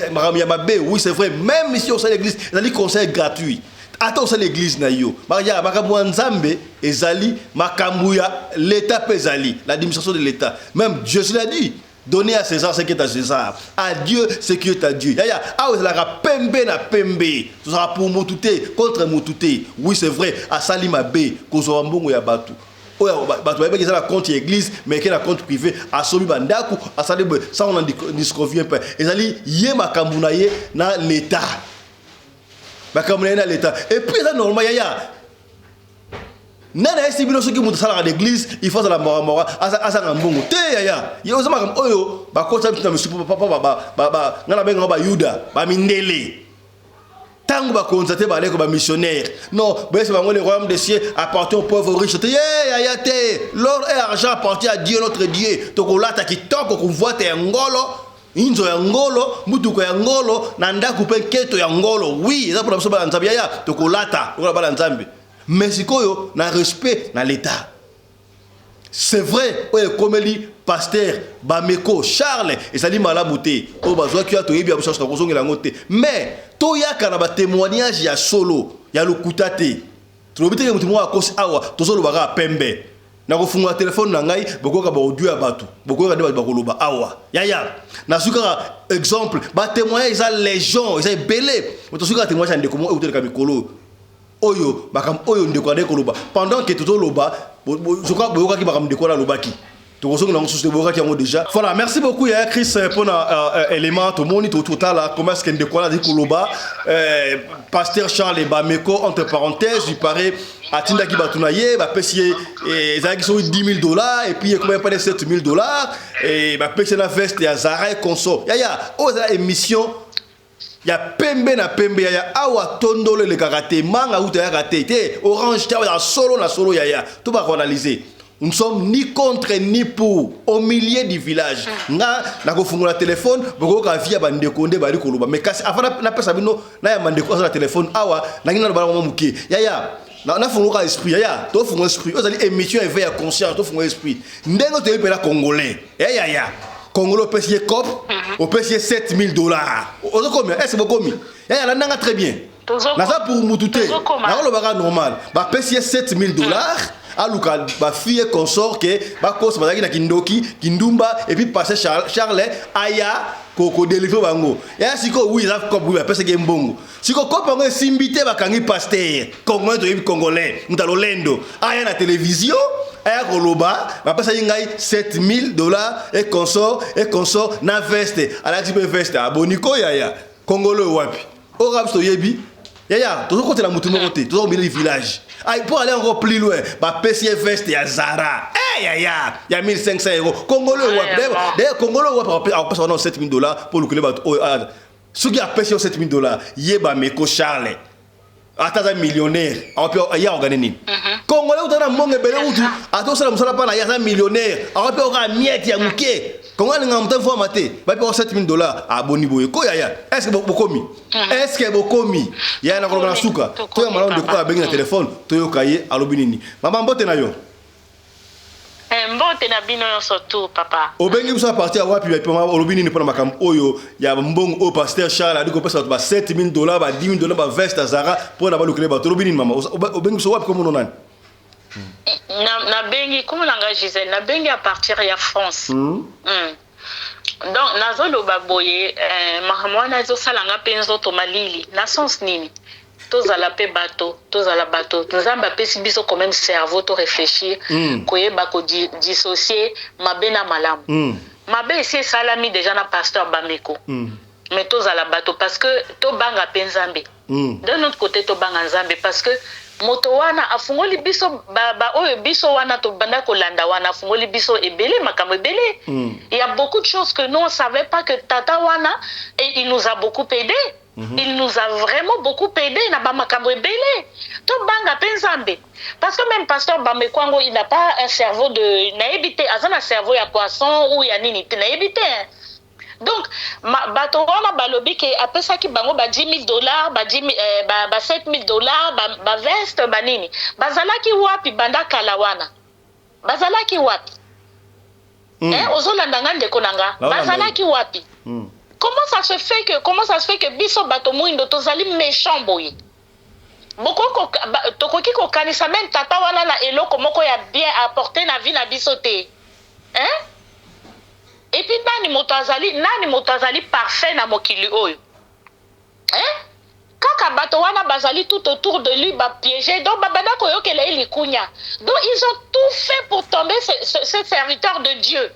oui, c'est vrai. Même si on sait l'église, il y a des conseils gratuits. Attends, c'est l'église naïo. Maria, Makamou Nzambe, Ezali, Makamouya, l'État pesali, l'administration de l'État. Même Dieu l'a dit. Donnez à César ce qui est à César. À Dieu ce qui est à Dieu. Yaya, ah vous allez pembe na pembe. Tout sera pour Moutouté, contre Moutouté. Oui, c'est vrai. À Salima B, Kozowambongo ya Batu. Oya, Batu, il y a la compte église, mais il y a la compte privé. À Somi Bandaku, à Salima, ça on en disconvient pas. Ezali, yé Makamounaye na l'État. Makamounaye na l'État. Et puis, c'est normal, Yaya. Nana esi bino soki mutu sala l'église il faut la mora asa ngambongo te yaya yo zama kam oyo ba kota mtu na misipo papa ba ngana benga ba yuda ba mindele tangu ba konzate ba leko ba missionnaire non ben c'est le royaume des cieux appartient aux pauvres riches te yaya te l'or et l'argent appartient à Dieu notre Dieu tokolata kitoko kuvoite ya ngolo inzo ya ngolo mutuko ya ngolo na ndaku pe keto ya ngolo oui ça pour la soba nzambe yaya tokolata okola bala nzambe. Mais si on a respect dans l'État. C'est vrai, comme dit pasteur Bameko Charles et ça dit malabouté. Mais toya kana témoignage ya solo, ya lokutate. Trobite mutu mo akosi awa, tozolo baka pembe. Na kofunga téléphone na ngai, bokoka ba audio ya batu. Bokoka de ba koloba awa. Yaya. Na suka exemple, ba témoignage za légion, ça belé. Tosuka témoignage ndeko mo eutel ka mikolo. Oyo bakam oyo ndekwane koloba pendant que tout loba je crois boyoka ki bakam ndekwana lobaki to kosonga na sous boyoka ki yango déjà voilà merci beaucoup ya Chris pour élément to moni to total là comment est-ce que ndekwana di koloba pasteur Charles Bameko entre parenthèses il paraît atinda ki batuna ye ba pesier ezaki so $10,000 et puis comment pas $7,000 et ba pesier na veste ya Zara et consort ya oza émission. Il y a pembe na pembe ya awa tondole le karaté manga ou ya karaté orange ta ya solo ya tout va analyser. Nous ne sommes ni contre ni pour au milieu du village. Na ko fungola téléphone boko ka via bande konde bali koloba mais kasi avant na pesa bino na ya mande ko sa téléphone awa na ngina ba muke ya na fungola esprit ya to fungola esprit ozali émission éveil à conscience to fungola esprit ndengo te pela congolais ya Congolo payé cop, au payé $7,000. Ozo combien? Est-ce que vous commis? Eh, la nanga très bien. Nasa pour moutouté. Na le baga normal. Ba payé $7,000. Aluka ba fille consort que ba cause bazaki na kindoki, kindumba et puis passer Charles aya koko délivrer bango. Ya siko oui la cop oui pèse ke mbongo. Siko cop bango simbité ba kangi pasteur. Congolais to congolais, mutalo lendo. Aya na télévision. Aya koloba, ba pesa ngai $7,000 et consort na veste. Ala ti veste aboniko yaya. Congolais wapi? O rap to yebi. Yaya, tout côté la mutu côté, tout au milieu du village. Ay pour aller encore plus loin, ba pesa veste ya Zara. Yaya, ya €1,500. Congolais wapi? D'ailleurs Congolais wapi on passe $7,000 pour le club. Ce qui a payé $7,000, yeba Meko Charles. Ataza millionnaire, il y a organisé. Congolais ou tana monge bele utu, ato sala musala pa na ya millionnaire, ape ora miette ya muke. Congolais nga mutan fo maté, ba pe $7,000 aboni boye. Ko ya. Est-ce que bokomi? Est-ce que bokomi? Ya na kolona suka. To ya malon de ko abengi na téléphone, to yo kaye alobinini. Mama mbote na yo. Mbote na bino surtout papa. Obengi busa parti a wapi pe mama olobinini pona makam oyo ya mbongo au pasteur Charles adi ko pesa ba $7,000 ba $10,000 ba veste Zara pona ba lokele ba olobinini mama obengi busa wapi komo nani? Na bengi comme langa Gisèle na bengi à partir ya France. Donc nazoloba boye mahamwana zo salanga penzo to malili na sens nini? Tozala pe bateau, tozala bateau. Nzamba pesi biso quand même cerveau to réfléchir, koyeba ko dissocier mabe na malamu. Mabe c'est salami déjà na pasteur Bameko. Mais tozala bateau parce que to banga penzambe. D'un autre côté to banga nzambe parce que moto wana afungoli biso ba oyo biso wana to banda ko landa wana afungoli biso ebele makambo ebele. Il y a beaucoup de choses que nous on savait pas que tata wana et il nous a beaucoup aidé. Il nous a vraiment beaucoup aidé na ba makambo ebele. To banga penzambe. Parce que même pasteur Bamekwango il n'a pas un cerveau de naïbité, azana cerveau ya poisson ou ya nini naïbité. Donc, bato wana balobi ke apesaki bango ba $10,000, ba $7,000, ba veste, ba nini. Bazalaki wapi banda kala wana? Bazalaki wapi? Ozolanda nga ndeko nanga. Bazalaki wapi? Comment ça se fait que biso bato mwindo tozali méchant boye? Boko tokoki ko kanisa même tata wana na eloko moko ya bien apporter na vie na biso te. Et puis nani moto azali parfait na mokili oyo. Kaka bato wana bazali tout autour de lui ba piéger donc babanda koyokela likunya. Donc ils ont tout fait pour tomber ce serviteur de Dieu.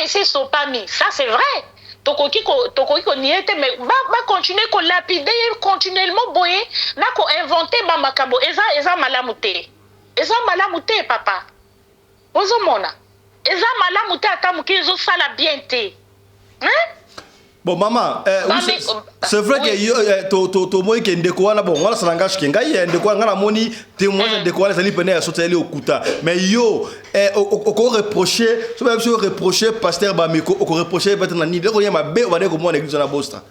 C'est sopami, ça c'est vrai. Tokoki ko niete mais ba continuer ko lapider continuellement boyer na ko inventer ba makambo eza malamute. Eza malamute papa. Ozomona. Eza malamute ata mukizo sala bien te. Bon maman, c'est vrai que to moi qui ndeko wana bon wala salanga shikenga ye ndeko ngala moni témoin ndeko wana sali pene ya soteli okuta mais yo oko reprocher so même si reprocher pasteur Bameko oko reprocher peut-être na ni ndeko yema be wana ko mo na église na Bosta.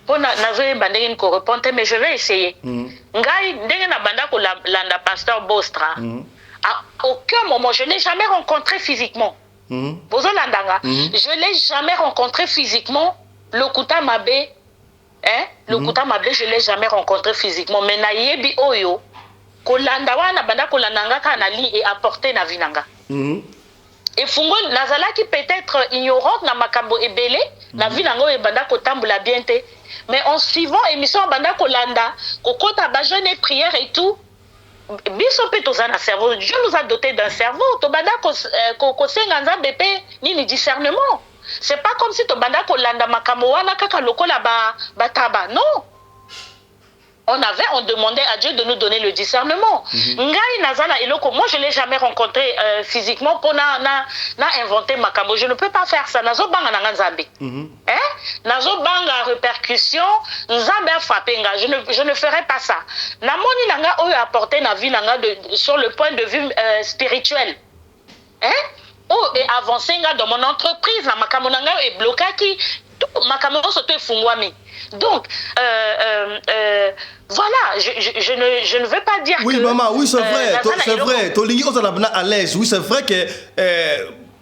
Pona nazoye bandenge ko répondre mais je vais essayer. Ngai ndenge na banda ko landa pasteur Bostra. À aucun moment je n'ai jamais rencontré physiquement. Je ne l'ai jamais rencontré physiquement. Le Kouta Mabé, le Kouta Mabé, je ne l'ai jamais rencontré physiquement. Mais Nayebi Oyo, Kolanda wana banda kolandanga kanali et apporté na vinanga. Et Fungo Nazala qui peut-être ignorante na makambo ebele, na vinango e banda kotambula biente. Mais en suivant émission banda kolanda, kokota bajone prière et tout. Biso pe tozana cerveau, Dieu nous a doté d'un cerveau. Tobanda ko senga nzambe pe nini discernement. C'est pas comme si tobanda ko landa makambo wana kaka lokola ba taba. Non. On demandait à Dieu de nous donner le discernement. Ngai nazana eloko, moi je l'ai jamais rencontré physiquement pour na inventer makambo. Je ne peux pas faire ça. Nazo banga na nzambe. Nazo banga répercussion, nzambe a frappé nga. Je ne ferai pas ça. Na moni nanga oyo apporter na vie nanga sur le point de vue spirituel. Et avancer nga dans mon entreprise, na makambo nanga est bloqué qui makambo soto efungwami. Donc voilà, je ne veux pas dire oui, que... Oui, maman, oui, c'est vrai. C'est vrai. Tolingi, on s'en a à l'aise. Oui, c'est vrai que,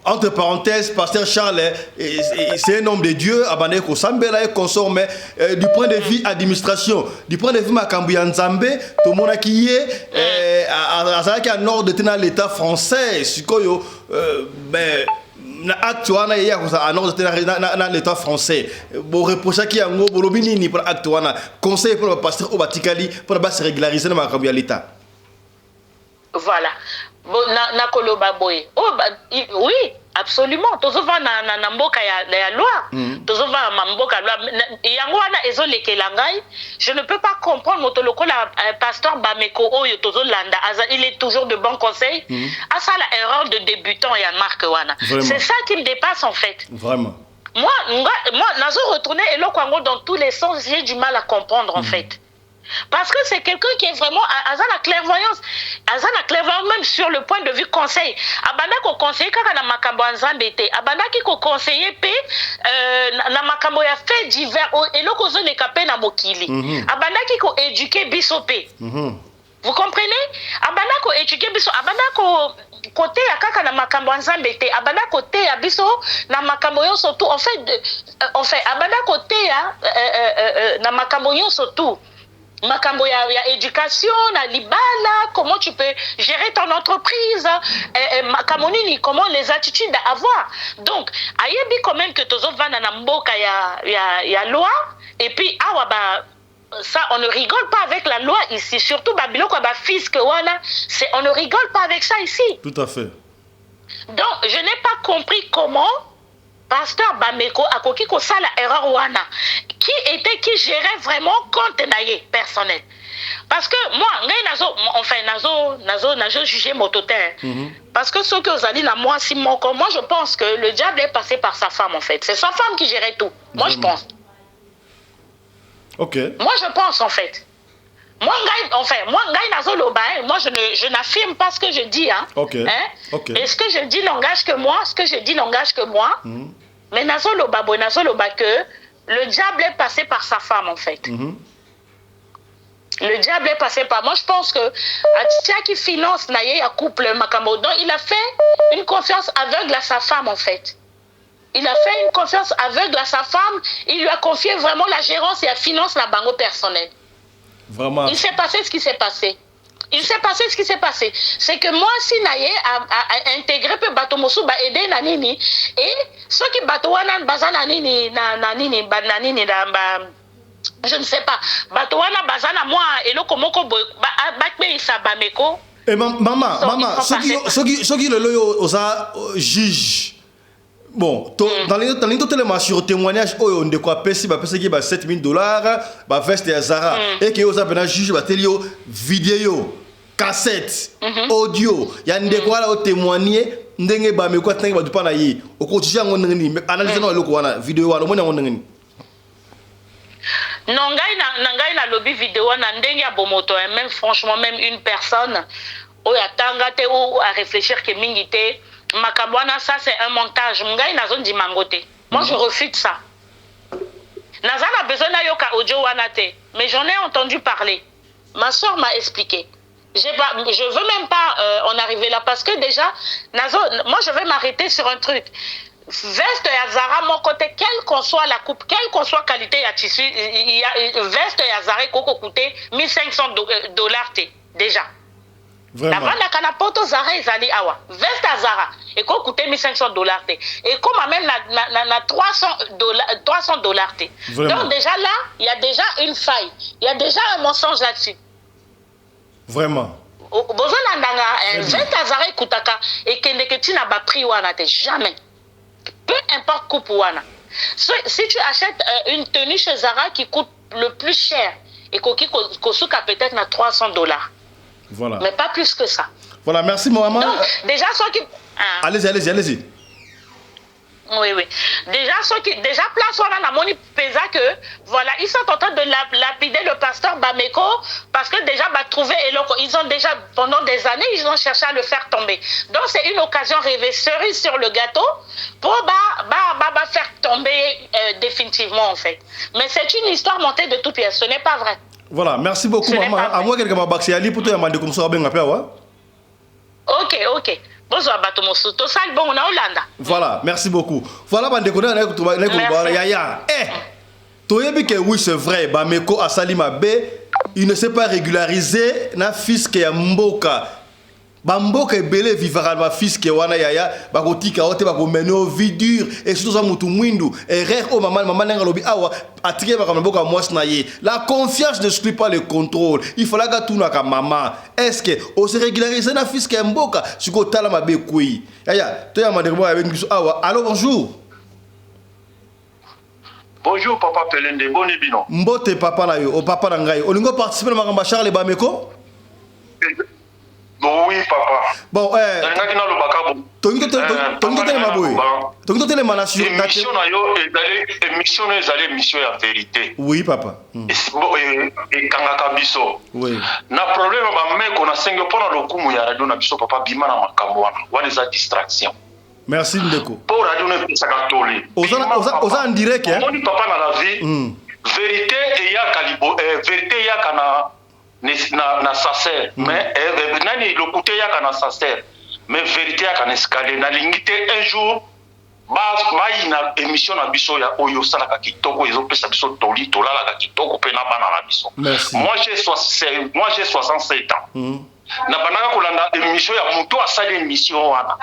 entre parenthèses, Pasteur Charles, c'est un homme de Dieu, abandonné au Sambela et consort, mais du point de vue administration, du point de vue Makambuya Nzambe, tout le monde qui est, à nord de l'État français, ben, acte wana ya ko sa nord de l'État français bo reprocher ki yango bolobi nini pour acte wana conseil pour le pasteur obatikali pour ba se régulariser na makambo ya l'État. Voilà. Bon na koloba boy. Oui, absolument. Tozova na mboka ya loi. Tozova mboka loi. Yango wana ezolekela ngai. Je ne peux pas comprendre motoloko la pasteur Bameko oyo tozolanda. Il est toujours de bons conseils. À ça la erreur de débutant ya Marc wana. C'est ça qui me dépasse en fait. Vraiment. Moi nazo retourner eloko yango dans tous les sens, j'ai du mal à comprendre en fait. Parce que c'est quelqu'un qui est vraiment à la clairvoyance même sur le point de vue conseil. Abanda ko conseiller kaka na makambo nzambe te. Abanda ki ko conseiller pe na makambo ya fait divers eloko zo lekape na mokili. Abanda ki ko éduquer biso pe. Vous comprenez? Abanda ko éduquer biso, abanda ko côté ya kaka na makambo nzambe te. Abanda côté ya biso na makambo yo surtout en fait abanda côté ya na makambo yo surtout. Makambo ya éducation, na libala, comment tu peux gérer ton entreprise, makambo nini, comment les attitudes à avoir. Donc, ayebi quand même que tozo vana na mboka ya loi, et puis ça on ne rigole pas avec la loi ici, surtout babiloko ba fisc wana, on ne rigole pas avec ça ici. Tout à fait. Donc, je n'ai pas compris comment Pasteur Bameko a koki ko sala erreur wana qui gérait vraiment compte naie personnel. Parce que moi nazo juger mototaire. Parce que ceux que vous allez là moi si moi je pense que le diable est passé par sa femme en fait. C'est sa femme qui gérait tout. Moi je pense. OK. Moi je pense en fait. moi je n'affirme pas ce que je dis, hein. Okay. Hein? Okay. Et ce que je dis n'engage que moi, mais nazoloba que le diable est passé par sa femme, en fait. Le diable est passé par... Moi, je pense que Atitia qui finance Naye à couple Makambo, donc il a fait une confiance aveugle à sa femme, en fait. Il a fait une confiance aveugle à sa femme. Il lui a confié vraiment la gérance et la finance la bango personnelle. Vraiment. Il s'est passé ce qui s'est passé. C'est que moi, si Naye a intégré peu bateau mosu ba aider nanini et ceux qui bateau wana baza nanini je ne sais pas. Bateau wana baza na moi et le komoko bakbe isa bameko. Et maman, ceux qui le loyo osa juge. Bon, dans les télémas sur témoignage, on de quoi pesi ba pesi qui ba $7,000, ba veste ya Zara et que osa bena juge ba telio vidéo, cassette, audio, ya ndeko la témoigner ndenge ba me ko tanga ba dupa na yi. O ko tija ngon ngani analyse na loko wana vidéo wana mo ngon ngani. Non, ngai na lobby vidéo na ndenge ya bomoto, même franchement même une personne o ya tanga te ou à réfléchir que mingité Makabwana, ça c'est un montage. Mungai na zone di mangote. Moi je refute ça. Nazana besoin na yoka audio wanate, mais j'en ai entendu parler. Ma soeur m'a expliqué. Je veux même pas en arriver là parce que déjà Nazo, moi je vais m'arrêter sur un truc. Veste ya Zara mon côté, quelle qu'on soit la coupe, quelle qu'on soit qualité ya tissu, veste ya Zara koko coûter $1,500 déjà. La vente à Kanapoto Zara ezali awa. Veste à Zara et qu'on coûtait $1,500 et comme même na $300 Donc déjà là, il y a déjà une faille, il y a déjà un mensonge là-dessus. Vraiment. Besoin d'anga veste à Zara kutaka et kendeketi na ba prix wana te jamais. Peu importe coupe wana. Si tu achètes une tenue chez Zara qui coûte le plus cher et kosuka peut-être na $300. Voilà. Mais pas plus que ça. Voilà, merci maman. Donc, déjà ceux qui... Allez-y. Oui. Déjà place on a moni pesa que voilà, ils sont en train de lapider le pasteur Bameko parce que déjà ils ont déjà pendant des années ils ont cherché à le faire tomber. Donc c'est une occasion rêvée, cerise sur le gâteau pour faire tomber définitivement en fait. Mais c'est une histoire montée de toutes pièces, ce n'est pas vrai. Voilà, merci beaucoup maman. À moi quelqu'un m'a baxé ali pour toi m'a comme ça ben appelé wa. OK. Bonsoir Batomosu. To sal bon na Hollande. Voilà, merci beaucoup. Voilà bande ko na ko ya. To yebi que oui c'est vrai, Bameko asali mabe, il ne s'est pas régularisé na fisc ya mboka. Bamboka ebele vivara ba fisc wana yaya bakotika ote bakomeno vidur et surtout ça mutu mwindu erreur au maman nanga lobi awa atike bakamboka mwasi na ye. La confiance ne exclut pas le contrôle. Il faut la gatuna ka maman. Est-ce que on se régulariser na fisc ya mboka siko tala mabe kui. Yaya to ya mandeko avec biso awa. Allô bonjour. Bonjour papa Pelende, boni bino. Mbote papa na yo, o papa na ngai. Olingo participer na makamba Charles Bameko? Oui, papa. Bon, émission ya vérité. Oui, papa. Et kangaka biso. Oui. Na problème ba meko na sengo pona lokumu ya radio na biso papa bima na makambo wana za distraction. Merci Ndeko. Pour radio na pesa katoli. Oza en direct hein. On papa na la vie. Vérité et ya kalibo vérité ya kana na sacer mais nani lokuté ya kana sacer mais vérité ya kana escalier na lingité un jour ba na émission na biso ya oyo sala ka kitoko ezo pesa biso toli tolala ka kitoko pe na bana na biso. Moi j'ai 67 ans. Na banaka kolanda émission ya muto asali émission wana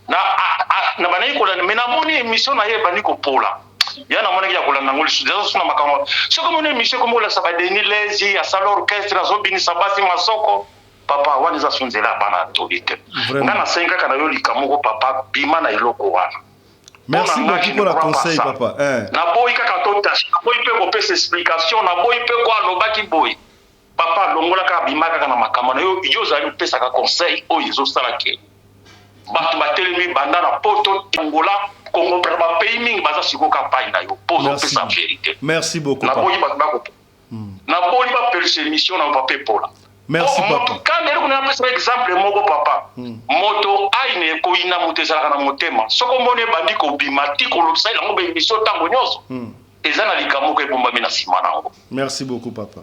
na banaki kolanda mais na moni émission na ye bani ko pola yana mona ya kolanda ngoli sudezo suna makamo soko mona émission comme la sabadeni lezi ya sala orchestre azobini sabasi masoko papa wani za sunzela bana tolite ngana senga kana yo likamoko papa bima na iloko wana. Merci beaucoup pour le conseil papa. Na boy kaka to tache boy pe ko pesa explication na boy pe ko alobaki boy papa longola ka bimaka kana makamo na yo zali pesa ka conseil o yezo sala ke batu batelemi banda na poto Angola Congo ba pays mingi baza siko ka paina yo pozo pesa vérité. Merci beaucoup. Na boyi ba ko na boli ba permission na ba pepola. Merci papa. Quand on a pris exemple moko papa. Moto aine ko ina mutezala na motema. Soko mone bandi ko bimati ko lobisa la ngo be émission tango nyoso. Ezana likamoko e bomba mina sima nango. Merci beaucoup papa.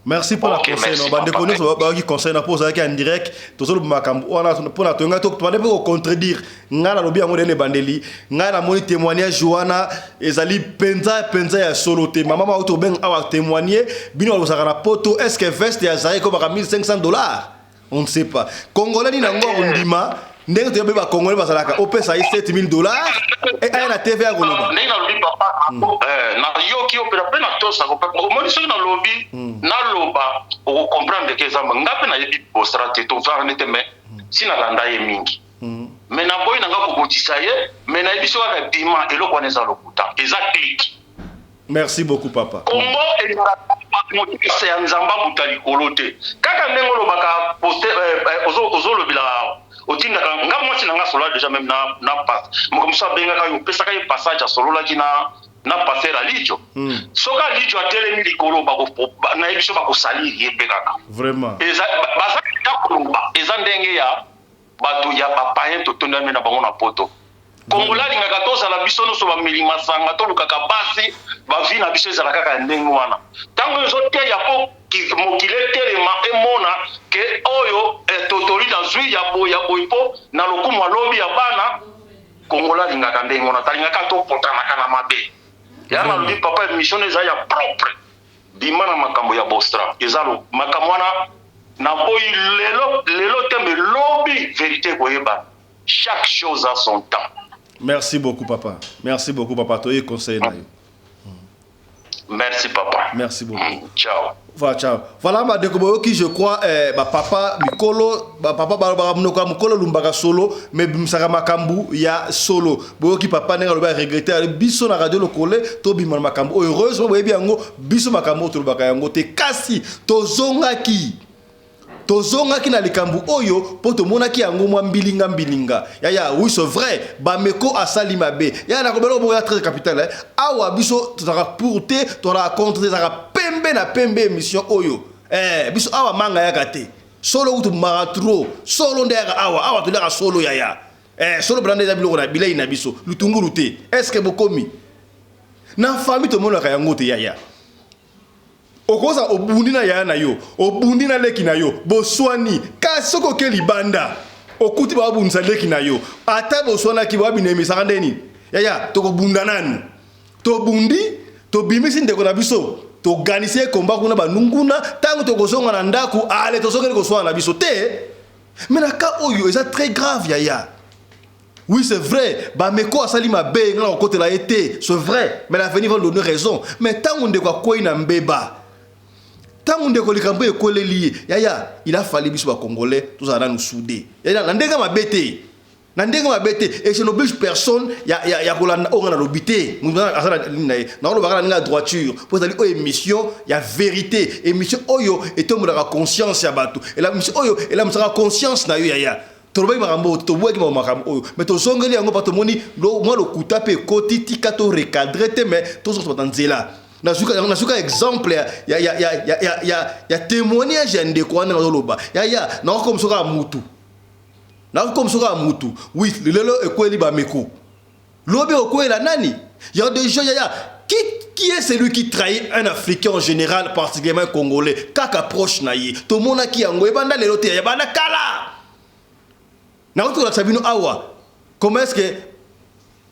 Merci pour la conseil. On va déconner sur le conseil. On a posé en direct. Tout ça, on a pour la tonga. Tu vas pas contredire. On a lobby à mon dene bandeli. On a mon témoignage. Joanna, ezali penza ya solo te. Maman m'a auto ben a témoigné. Bino lo sakana poto. Est-ce que veste ya zari comme à $1,500? On ne sait pas. Congolais ni nango ondima. Ndenge tu ba Congolais basalaka. Opé ça $7,000. Et à TVA goloba. Ndenge na lobby papa. Na yoki opera pe na tosa ko papa. Mo ni na lobby. Na loba o comprendre que ça ngape na yebi postrate to va nete mais sina landa ye mingi. Mais na boy na ngako botisa ye, mais na yebiso ka bima eloko na za lokuta. Eza click. Merci beaucoup papa. Kombo et na motif c'est nzamba butali kolote. Kaka ndengo lobaka poster ozo lobila otinda nga mwasi na nga solo déjà même na passe. Mo comme ça benga ka yo pesa ka passage solo la kina na passer à lijo. Soka lijo atelemi likolo bako na ebiso bako sali yebe kaka. Vraiment. Eza baza takuba eza ndenge ya bato ya papayen to tonda na bango na poto. Kongola linga katosa la biso no so ba milima sanga to lukaka basi ba vi na biso eza kaka ndenge wana. Tango zo te ya po ki mokile telema emona ke oyo totori na zui ya boipo na lokumu lobi ya bana Kongola linga ka ndenge wana talinga ka to potana kana mabe. Yana lubi papa émission eza ya propre. Dimana makambo ya Bostra. Ezalo makambo wana na boy lelo tembe lobby vérité koyeba. Chaque chose a son temps. Merci beaucoup papa. Merci beaucoup papa. Toi conseil na yo. Merci papa. Merci beaucoup. Ciao. Voilà, ciao. Voilà ma découverte qui je crois papa Mikolo papa mnoka Mikolo lumbaka solo mais bimsaka makambu ya solo. Boki papa nenga loba regretter biso na radio lokole to bima makambu heureusement boyebi yango biso makambu to lubaka yango te kasi tozongaki na likambu oyo po tomonaki yango mwa mbilinga ya oui c'est vrai bameko asali mabe ya na kobelo bo ya très capital awa biso tozaka pour te tozaka contre tozaka pembe na pembe émission oyo biso awa manga ya kate solo utu maratro solo ndeka awa toleka solo ya solo brande ya biloko na bilei na biso lutungulu te est-ce que bokomi na famille to monaka yango te ya okoza obundi na ya na yo obundi na leki na yo boswani kasi soko ke libanda okuti ba obunza leki na yo ata boswana ki ba binemisa ndeni ya tokobunda nanu to bundi to bimisi ndeko na biso to organiser combat kuna banunguna tango tokozonga na ndaku ale tozongeli koswana na biso te mais na ka oyo eza très grave ya oui c'est vrai bameko asali mabe ngana côté la été c'est vrai mais l'avenir va donner raison mais tango ndeko kwa ina mbeba tango ndeko likambo ekoleli il a fallu biso ba congolais tous à nous souder na ndenga mabete et je n'oblige personne ya kolanda onga na lobité mundana asala nae na lo bakala nga droiture pour aller aux émission ya vérité émission oyo etombola conscience ya bato et la mission oyo et la msaka conscience na yo tolobai makambo tobwaki makambo oyo mais tozongeli yango bato moni moi le kutape kotiti kato recadrer te mais tozo batanzela nasuka exemple ya témoignage ya ndeko wana ngoloba na comme soka mutu oui lelo ekweli ba meko lobe okwela nani ya des gens qui est celui qui trahit un Africain en général particulièrement congolais kaka proche na ye to mona ki yango ebanda lelo te ya bana kala na oto la sabino awa comment est-ce que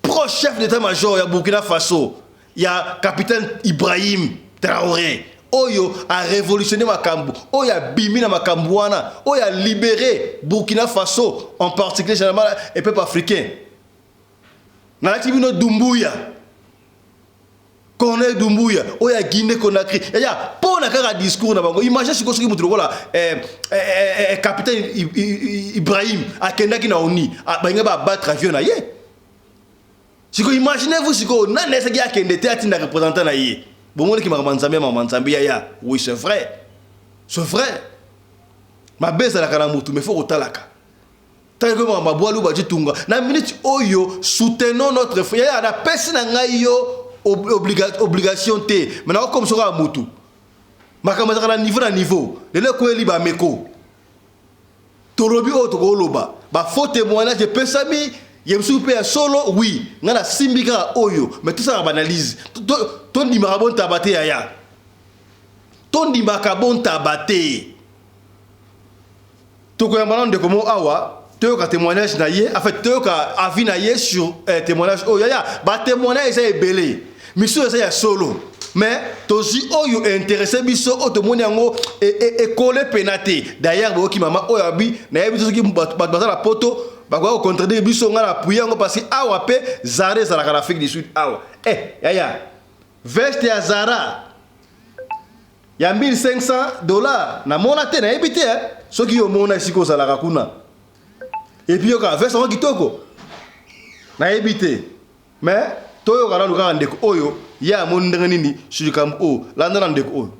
proche chef d'état-major ya Burkina Faso ya capitaine Ibrahim Traoré oyo a révolutionné makambu oyo a bimi na makambu wana oyo a libéré Burkina Faso en particulier généralement et peuple africain na latibino Doumbouya Corneille Doumbouya oyo a Guinée Conakry ya po na kaka discours na bango imagine siko soki mutu lokola capitaine Ibrahim akendaki na ONU banga ba battre avion na ye. Siko imaginez-vous siko na nese ki akende te atinda représentant na ye. Bomoni ki mamanzambi ya. Oui, c'est vrai. C'est vrai. Ma beza la kana mutu mais faut otalaka. Tant que ma boalu ba jitunga. Na minute oyo soutenons notre frère na pesi na ngai yo obligation te maintenant comme ça à mutu makambo na niveau le ko eli ba meko tolobi o to loba ba faux témoignage pesami yemsu pe solo oui ngana simbika oyo mais tout ça banalise ton di marabon tabate yaya ton di makabon tabate to ko yambana de komo awa tu as témoignage naïe, en fait tu as avis naïe sur témoignage oh yaya ba témoignage c'est belé monsieur c'est solo mais tozi oyo intéressé biso auto moni yango et collé penaté d'ailleurs bo ki mama oyo abi na yebi ki baza la poto ba ko contredire biso nga na appuyer yango parce que awa pe Zara za la Afrique du Sud awa yaya veste ya Zara ya $1,500 na mona te na yebi te soki yo mona siko za la kuna. Et puis, il y a un kitoko. Na ebité. Mais, toyo kana luka ndeko oyo, ya mondanga nini shurikam o, landa ndeko oyo.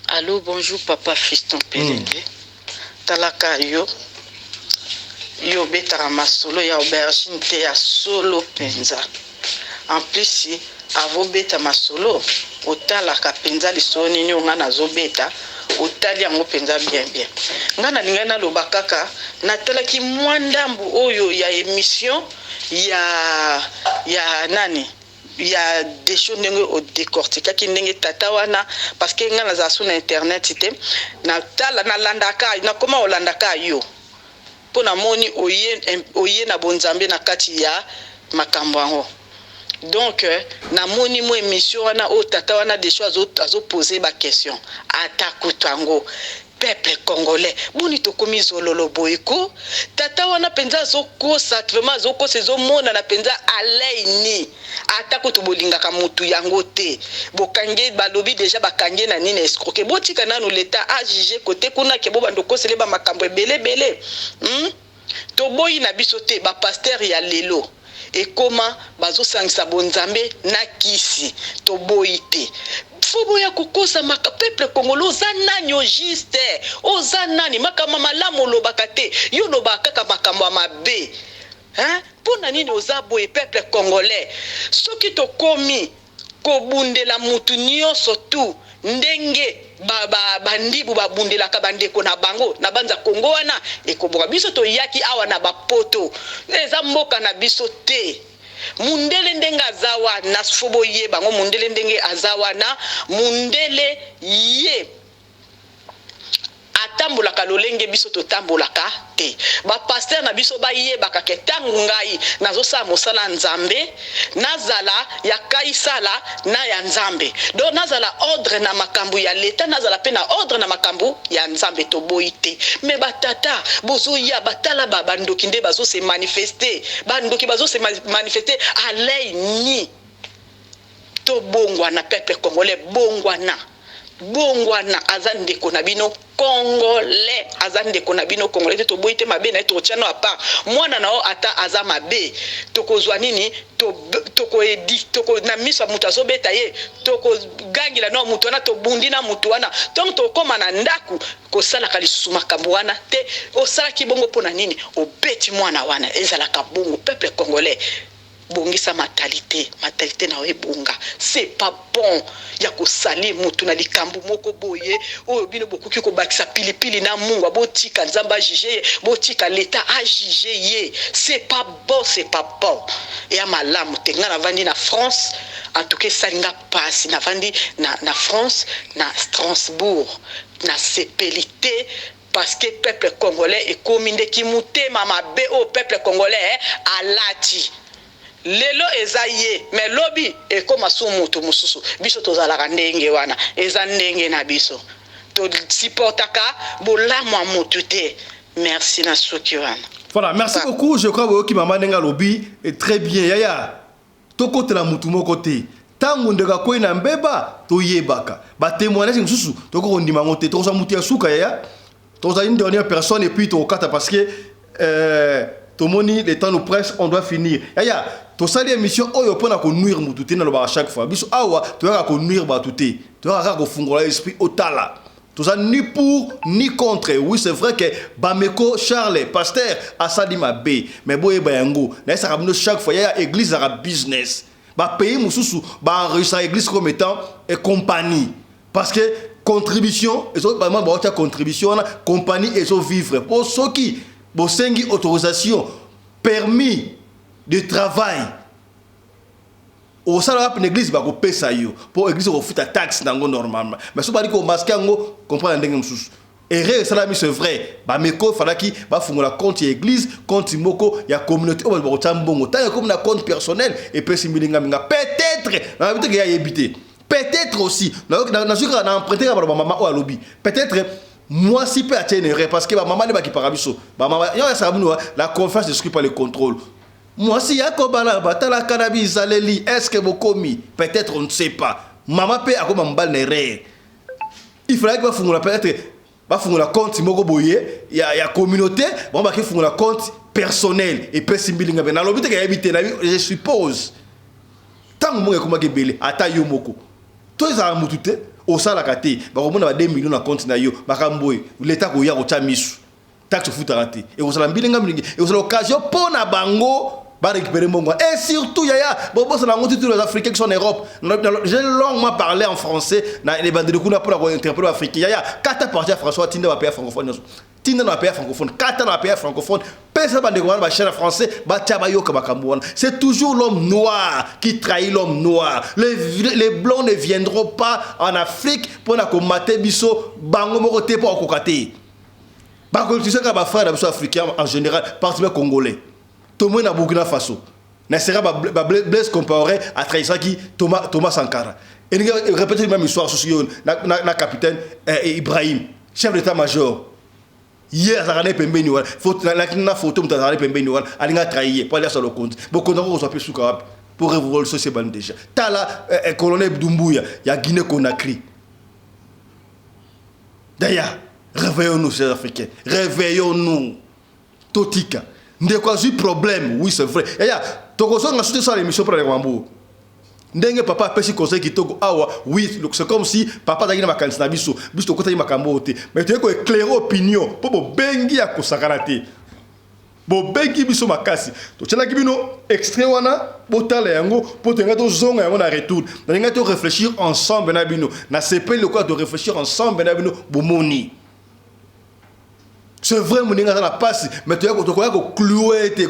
Allô, bonjour papa Fiston Pelenge. Talaka yo betara masolo ya aubergine te ya solo penza. En plus si avo beta masolo, otalaka penza lisolo nini onga nazo beta. Otali yango penza bien ngana lingana loba kaka natalaki mwandambu oyo ya émission ya nani ya des choses ndenge o décortiquer ki ndenge tata wana parce que ngana za sur internet ite na tala na landaka na koma olandaka yo pona moni oye na bonzambe na kati ya makambo yango. Donc, na moni mo émission wana o tata wana des choses azo poser ba question. Atakutango peuple congolais. Boni to komi zololo boyko. Tata wana penza zoko vraiment zoko sezo mona na penza aleini. Atakutu bolinga ka mutu yango te. Bokange balobi déjà bakange na nini escroquer. Botika nanu l'état a jugé côté kuna ke bo bandoko sele ba makambo belé. To boyi na biso te ba pasteur ya lelo. Et comment bazo sangisa bonzambe na kisi to boite fobo ya kokosa maka peuple congolais ozanani juste ozanani makama malamu lobakate yo lobaka kaka makambo mabe hein pona nini ozaboye peuple congolais soki to komi kobundela mutu nyonso tu ndenge bandibu babundela ka bandeko na bango na banza Kongo wana ekoboka biso to yaki awa na bapoto eza mboka na biso te mundele ndenge azawa na fobo ye bango mundele ndenge azawa na mundele ye atambolaka lolenge biso to tambolaka te ba pasteur na biso ba ye bakake tangu ngai nazosa mosala nzambe nazala ya kaisala na ya nzambe donc nazala ordre na makambu ya leta nazala pe na ordre na makambu ya nzambe to boite mais batata bozo ya batala bandoki nde bazo se manifester bandoki bazo se manifester alei ni to bongwana peuple congolais bongwana azande konabino congolais azande konabino congolais to boite mabe na to tiano apa mwana nao ata azama be tokozwa nini toko edi toko na miso mutu azobeta ye toko gangila no mutu wana to bundi na mutu wana donc to koma na ndaku kosala kalisusu makambo wana te osala kibongo pona nini obeti mwana wana ezala kabongo peuple congolais bongisa matalité na ebonga c'est pas bon ya ko sali mutu na likambu moko boye oyo bino bokuki ko bakisa pilipili na mungu botika nzamba juger botika l'état a juger ye c'est pas bon et amalamu tenga na vandi na France en tout cas salinga passe na vandi na France na Strasbourg na sepelité parce que peuple congolais est communde ki mutema mabe au peuple congolais alati lelo ezaye mais lobi e koma su mutu mususu biso tozalaka ndenge wana eza ndenge na biso to supportaka bolamwa mutu te merci na soki wana. Voilà, merci beaucoup. Je crois que maman nenga lobi est très bien yaya tokotela mutu moko te tangu ndeka ko ina mbeba toyebaka ba témoignage mususu toko ndima ngote to sa mutu ya suka yaya to za une dernière personne et puis to kata parce que tomoni le temps nous presse on doit finir yaya to sali émission oyo pona ko nuire mutu te na loba chaque fois biso awa to yaka ko nuire ba tuté to yaka ko fungola esprit otala Tout ça ni pour ni contre. Oui, c'est vrai que Bameko Charles pasteur Asadi Mabe mais boye bayango na ça ramène chaque fois il y a église à business. Ba pays mususu ba enregistrer église comme étant et compagnie parce que contribution et so ba ba contribution na compagnie et so vivre pour ceux qui bo sengi autorisation permis de travail au salaire pour l'église ba ko pesa yo pour église ko futa taxe nango normalement mais so ba di ko masque ngo comprendre ndenge mususu et ça c'est vrai Bameko falaki ba fungola compte église compte moko ya communauté o ba tambongo tant comme na compte personnel et pesi milinga minga peut-être na habité ya habité peut-être aussi na suka na emprunter ba maman o alobi peut-être moi si peut atteindre parce que ba maman ne ba ki parabiso ba maman yo ça la confiance ne suit pas le contrôle. Moi si yako bala batala cannabis aleli est-ce que vous commis peut-être on ne sait pas maman peut akoma mbal nere il faudrait que ba fungola peut-être ba fungola compte moko boye ya communauté bon ba ki fungola compte personnel et pesi mbilinga na lobite ka habiter na je suppose tant mo ekoma ke belé ata yo moko to za mutute o sala kate ba ko mona ba 2 millions na compte na yo ba kamboy l'état ko ya ko chamisu taxe futa raté et o sala mbilinga mbilinga et o sala occasion pona bango ba récupérer mongo et surtout yaya bobo ça la tous les africains qui sont en Europe j'ai longuement parlé en français na les bandes de kuna pour interpréter africain yaya kata parti François Tinda va payer francophone Tinda va payer francophone kata va payer francophone personne bande de ba cher français ba tiaba yo kabakambouana c'est toujours l'homme noir qui trahit l'homme noir les blancs ne viendront pas en Afrique pour na combattre biso bango moko te pour kokate ba ko tu sais que ba frère biso africain en général particulièrement congolais tout le monde a Burkina Faso. Ne sera pas Blaise comparé à trahissant qui Thomas Sankara. Et nous répétons la même histoire sur le capitaine Ibrahim, chef d'état-major. Hier, ça a été pembé nous. La photo de ça a été pembé nous. Elle a trahi. Pour aller sur le compte. Beaucoup de gens sont plus sous-capables pour révolutionner ces bandes déjà. Tala colonel Doumbouya, il y a Guinée-Conakry. D'ailleurs, réveillons-nous, chers Africains. Réveillons-nous. Totika. Ndeko a eu problème, oui c'est vrai. Et ya, Togo a soutenu ça l'émission pour les Wambo. Ndenge papa a pêché conseil qui Togo awa, oui, c'est comme si papa d'agina makansi na biso, biso côté makambo te. Mais tu es ko éclairer opinion pour bo bengi ya ko sakarate. Bo bengi biso makasi. To tshela kibino extrait wana botala yango pour te ngato zonga yango na retour. Na ngato réfléchir ensemble na bino. Na CP le quoi de réfléchir ensemble na bino bomoni. C'est vrai, mon gars, ça la passe, mais tu as cloué, tu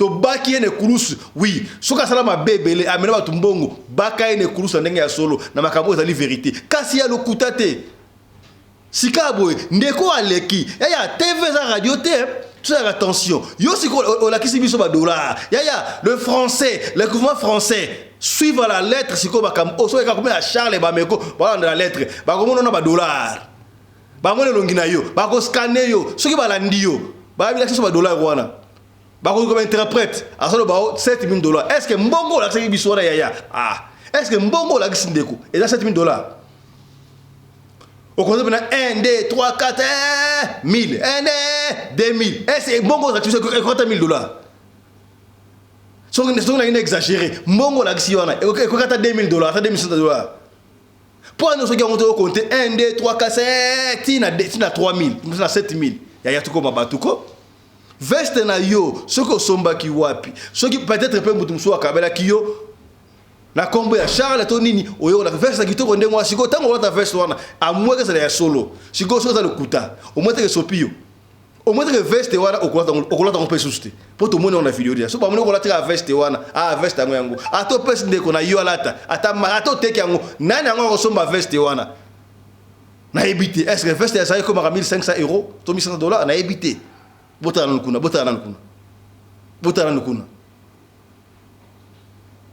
baki ne kurus, oui. Ce que ça la ma bébé, amena tu mbongo, baka ne kurus en dengue solo, na makambo ezali vérité. Kasi ya lokutate. Sikabo, ndeko aleki, ya TV za radio te, tu as attention. Yo siko la kisi biso ba dollar. Ya le français, le gouvernement français suivre la lettre siko makambo, so ka comme à Charles Bameko, voilà la lettre. Ba comme on a dollar. Ba mone longina yo ba ko scanner yo soki ba landi yo ba bila kiso ba dollar wana ba ko comme interprète asalo ba $7,000 est-ce que mbongo la kisi biso na yaya est-ce que mbongo la kisi ndeko et là $7,000 au compte na 1 2 3 4 1000 1 2 2000 est-ce que mbongo la kisi $40,000 so na exagéré mbongo la kisi wana et ko kata $2,000 $2,500 pour nous, on va compter 1, 2, 3, 4, 5, tina 3,000, tina 7,000. Il y a tout comme Batuko. Veste na yo, ce que somba ki wapi. Ce qui peut-être peut mutumso akabela ki yo. Na kombo ya Charles Tonini, oyo la veste ki to konde ngwa siko tango wata veste wana. Amwe que ça ya solo. Siko so za le kuta. Au moins que sopio. Au moins que veste wana okolata on peut souster. Pour tout le monde on a vidéo dia. So ba mona okolata veste wana. Veste yango. Ato pesi ndeko na yo alata. Ato teke yango. Nani yango osomba veste wana. Na ebité. Est-ce que veste ya ça comme à €1,500 to $1,500 na ebité. Botana nkuna.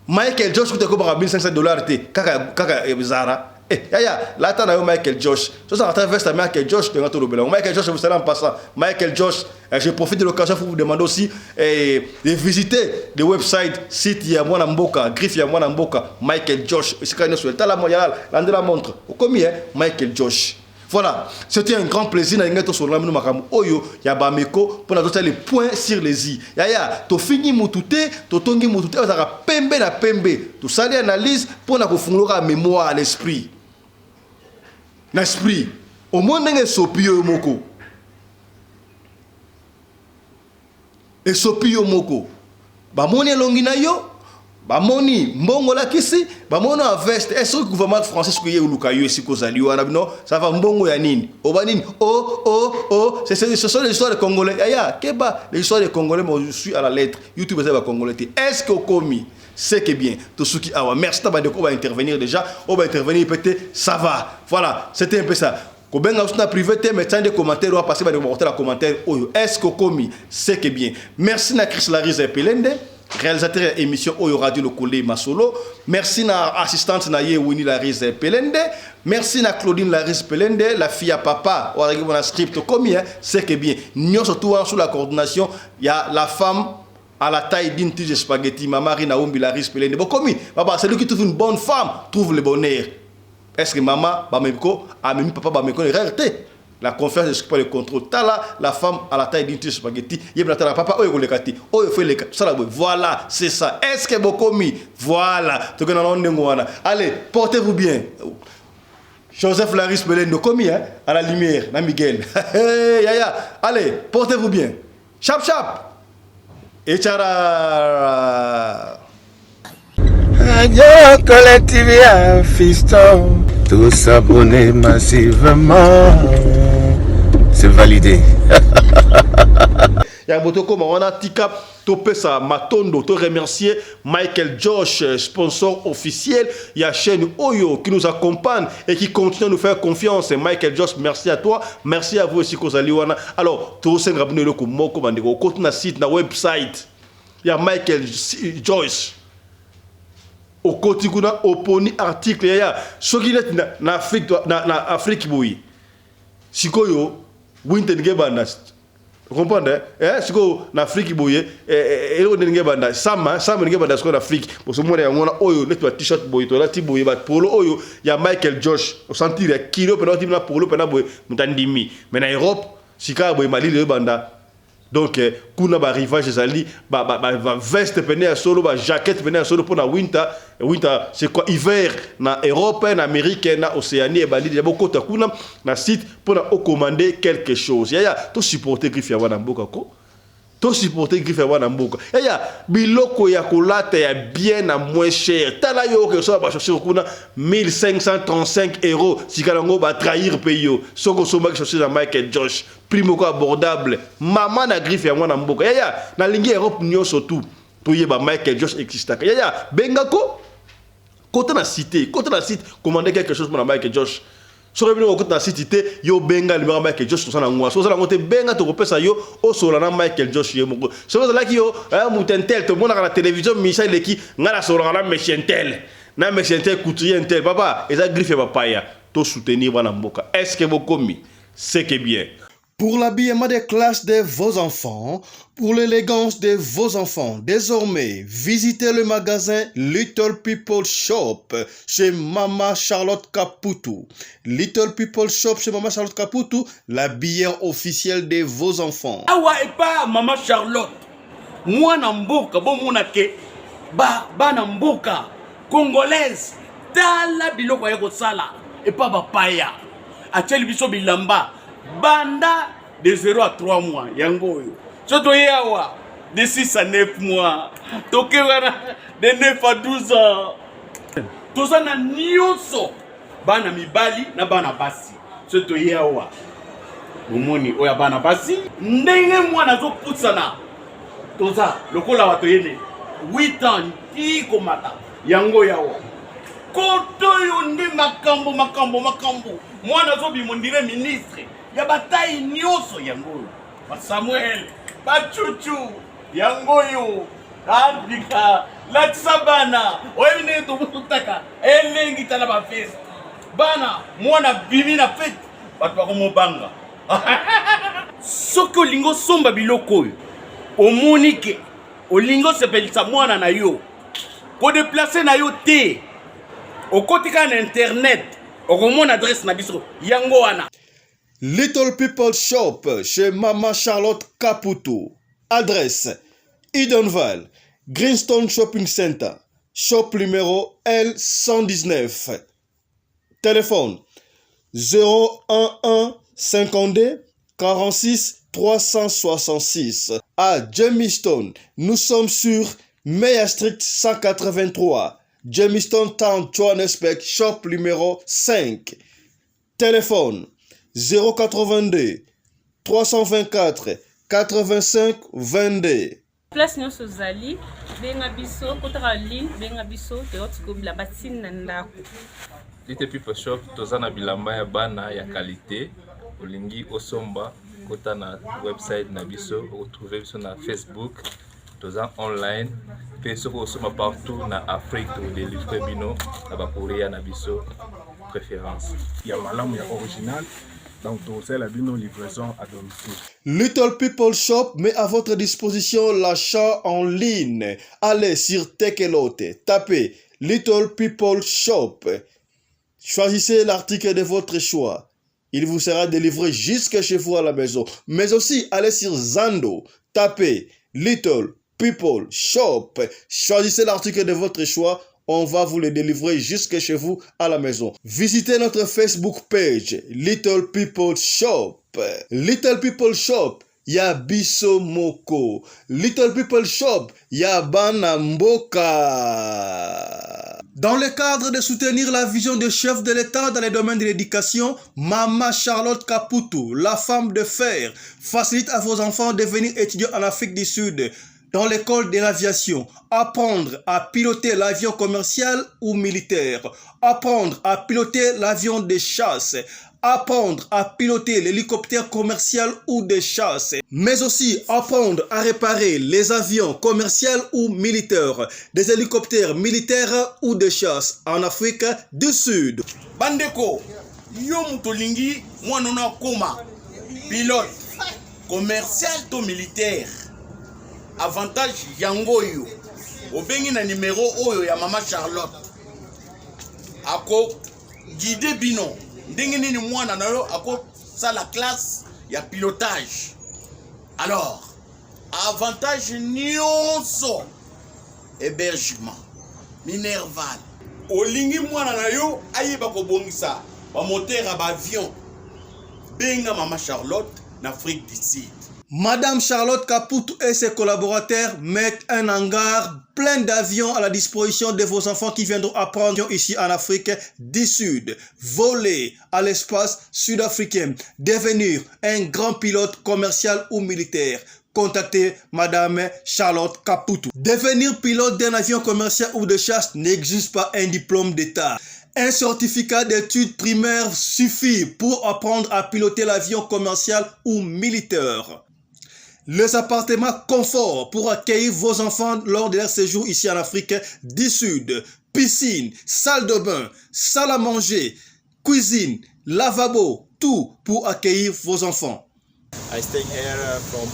Michael Josh coûte comme à $1,500 te. Kaka Zara. Là, tu as Michael Josh. Ça veste à Michael Josh. Michael Josh, vous savez en passant. Michael Josh, je profite de l'occasion pour vous demander aussi de visiter le website, site Yamwana Mboka, griffe Yamwana Mboka, Michael Josh. C'est quand même sur le talent mondial, la montre. Combien Michael Josh. Voilà, c'était un grand plaisir d'être sur l'âme de Makamu Oyo, Yabameko, pour nous les points sur les i. Yaya, to fini mutute, to tongi mutute, on a pembe na pembe. To sali analyse pour nous faire la mémoire à l'esprit. n'esprit au moins ndenge sopio moko et sopio moko bamoni elongi na yo bamoni mbongo la kisi bamoni en veste est-ce que le gouvernement français ce que ye uluka yo esiko zali wana non ça va mbongo ya nini obanini c'est ce sont les histoires des Congolais aya keba les histoires des Congolais moi je suis à la lettre YouTube ça va Congolais est-ce que komi c'est que bien tout ce qui awa merci tabandeko va intervenir déjà on va intervenir peut-être ça va voilà c'était un peu ça kobenga usna privé mais tant de commentaires on va passer par les commentaires est-ce que komi c'est que bien merci na Chris Larize Pelende réalisateur émission Oyo Radio Le Collé Masolo. Merci na assistante na ye Winnie Larize Pelende. Merci na Claudine Larize Pelende, la fille à papa. On a script comme c'est que bien. Nous surtout sous la coordination, il y a la femme à la taille d'une tige de spaghetti, ma Marie Naomi Larize Pelende. Bon comme papa, c'est lui qui trouve une bonne femme, trouve le bonheur. Est-ce que maman bameko a même papa bameko les raretés? La confiance de pas le contrôle. Tala, la femme à la taille d'une tige de spaghetti. Yebla papa, oyo le kati. Oyo fait le ça voilà, c'est ça. Est-ce que beaucoup mis? Voilà. Allez, portez-vous bien. Joseph Larize Pelende commis hein, à la lumière, na Miguel. Yaya, allez, portez-vous bien. Chap chap. Et tchara. Radio Collective fiston. Tous s'abonner massivement. C'est validé. Ya botoko on a tika topé ça matondo to remercier Michael Josh sponsor officiel il y a chaîne Oyo qui nous accompagne et qui continue à nous faire confiance. Michael Josh, merci à toi, merci à vous aussi Kozaliwana. Alors to sen rabne le ko moko bandeko côté na site na website il y a Michael Josh au côté kuna oponi article ya soki net na Afrique na Afrique boyi sikoyo winter ngebanda comprendre siko na Afrique boye elo ngebanda sama ngebanda siko na Afrique parce que moi ya ngona oyo net t-shirt boye to la ti boye ba polo oyo ya Michael Josh au sentir ya kilo pena ti na polo pena boye mutandimi mais na Europe sika boye malili banda donc kuna ba rivage ezali ba veste pene ya solo ba jaquette pene ya solo pour na winter c'est quoi hiver na Europe na Amérique na Océanie et bali déjà beaucoup ta kuna na site pour na commander quelque chose ya to supporter griffe ya wana mboka ko to supporter griffe ya wana mboka ya biloko ya kolata ya bien na moins cher tala yo que ça ba chercher kuna 1535 € sikalango ba trahir payo soko soma que chercher na Michael Josh primo ko abordable mama na griffe ya wana mboka ya na lingi Europe nyo surtout to yeba Michael Josh existaka ya bengako côté na site commander quelque chose pour Michael Josh so rebino côté na site yo benga libera Michael Josh so na ngwa so la ngote benga to kopesa yo o so la na Michael Josh ye moko so la ki yo mutentel to mona na télévision Michel leki ngala so la mechentel na mechentel couturier tel papa eza griffe papa ya to soutenir wana mboka est-ce que bokomi c'est que bien. Pour l'habillement des classes de vos enfants, pour l'élégance de vos enfants, désormais, visitez le magasin Little People Shop chez Mama Charlotte Caputo. Little People Shop chez Mama Charlotte Caputo, l'habilleur officiel de vos enfants. Awa et pas Mama Charlotte. Moi namboka bon monake ba namboka congolaise tala biloko ya kosala et pas bapaya. Acheli biso bilamba. Banda de 0 à 3 mois, yango yo. Soto yawa de 6 à 9 mois. Toke wana de 9 à 12 ans. Toza na nyonso. Bana mibali na bana basi. Soto yawa. Bomoni oya bana basi. Ndenge mwana zo putsana. Toza lokola wato yene 8 ans iko mata. Yango yawa. Koto yo ndi makambo. Mwana zo bimondire ministre. Ya bataille nyoso yango ba Samuel ba Chuchu yango yo Afrika la tsabana oyine to butaka elengi tala ba fest bana mwana bimi na fete bato ba komobanga soko lingo somba biloko omonike olingo sepelisa mwana na yo ko déplacer na yo te okotika na internet okomona adresse na biso yango wana. Little People Shop chez Mama Charlotte Caputo. Adresse Edenval, Greenstone Shopping Center, shop numéro L119. Téléphone 011 52 46 366. À Jamestown, nous sommes sur Meyer Street 183. Jamestown Town, Johannesburg, shop numéro 5. Téléphone 082 324 85 22. Place nyonso zali benga biso kotaka ligne benga biso teotikobila batine na ndako. Little People Shop tozana bilamba ya bana ya qualité olingi osomba kota na website na biso retrouver biso na Facebook toza online pe soko osoma partout na Afrique to délivrer bino na ba Korea na biso préférence ya malamu ya original. Donc, c'est la livraison à domicile. Little People Shop met à votre disposition l'achat en ligne. Allez sur Tekelote, tapez Little People Shop. Choisissez l'article de votre choix. Il vous sera délivré jusque chez vous à la maison. Mais aussi, allez sur Zando, tapez Little People Shop. Choisissez l'article de votre choix. On va vous le délivrer jusque chez vous à la maison. Visitez notre Facebook page, Little People Shop. Little People Shop, ya biso moko. Little People Shop, ya bana mboka. Dans le cadre de soutenir la vision du chef de l'État dans les domaines de l'éducation, Mama Charlotte Kaputu, la femme de fer, facilite à vos enfants de devenir étudiants en Afrique du Sud. Dans l'école de l'aviation, apprendre à piloter l'avion commercial ou militaire, apprendre à piloter l'avion de chasse, apprendre à piloter l'hélicoptère commercial ou de chasse, mais aussi apprendre à réparer les avions commerciaux ou militaires, des hélicoptères militaires ou de chasse en Afrique du Sud. Bandeko, yo mutolingi mwanona koma, pilote commercial to militaire. Avantage yango yo obengi na numéro oyo ya Mama Charlotte ako guide bino ndenge nini mwana na yo ako sala classe ya pilotage. Alors avantage nyonso hébergement minerval olingi mwana na yo ayeba kobongisa ba moteur ba avion benga Mama Charlotte na Afrique du Sud. Madame Charlotte Kaputu et ses collaborateurs mettent un hangar plein d'avions à la disposition de vos enfants qui viendront apprendre ici en Afrique du Sud. Voler à l'espace sud-africain, devenir un grand pilote commercial ou militaire. Contactez Madame Charlotte Kaputu. Devenir pilote d'un avion commercial ou de chasse n'exige pas un diplôme d'État. Un certificat d'études primaires suffit pour apprendre à piloter l'avion commercial ou militaire. Les appartements confort pour accueillir vos enfants lors de leur séjour ici en Afrique du Sud. Piscine, salle de bain, salle à manger, cuisine, lavabo, tout pour accueillir vos enfants. I stayed here from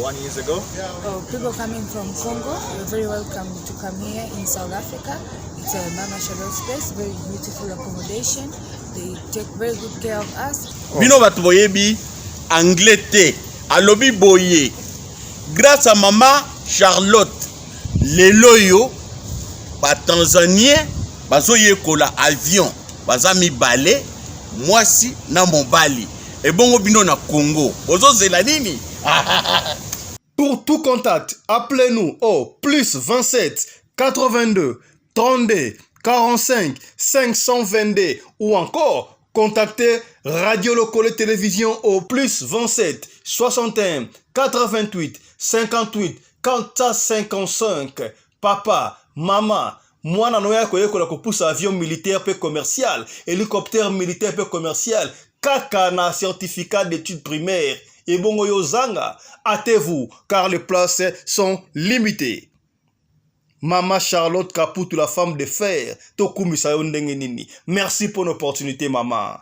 1 year ago. Oh, people coming from Congo, you're very welcome to come here in South Africa. It's a Mama Charlotte space, very beautiful accommodation. They take very good care of us. Bino batu boyebi anglais te, alobi boye. Grâce à Mama Charlotte, lelo yo ba Tanzanien bazo yekola avion, baza mibale, mwasi na mobali. Et bon bino na Congo. Ozo zela nini? Pour tout contact, appelez-nous au plus 27 82 32 45 522 ou encore contactez Radio Locale Télévision au plus 27 61 88 58 455. Papa, maman, mwana no yako yekola kopusa avion militaire pe commercial, hélicoptère militaire pe commercial, kaka na certificat d'études primaires. Et bongo yozanga, hâtez-vous car les places sont limitées. Mama Charlotte Kaputu, la femme de fer, tokumisa yo ndenge nini. Merci pour l'opportunité, maman.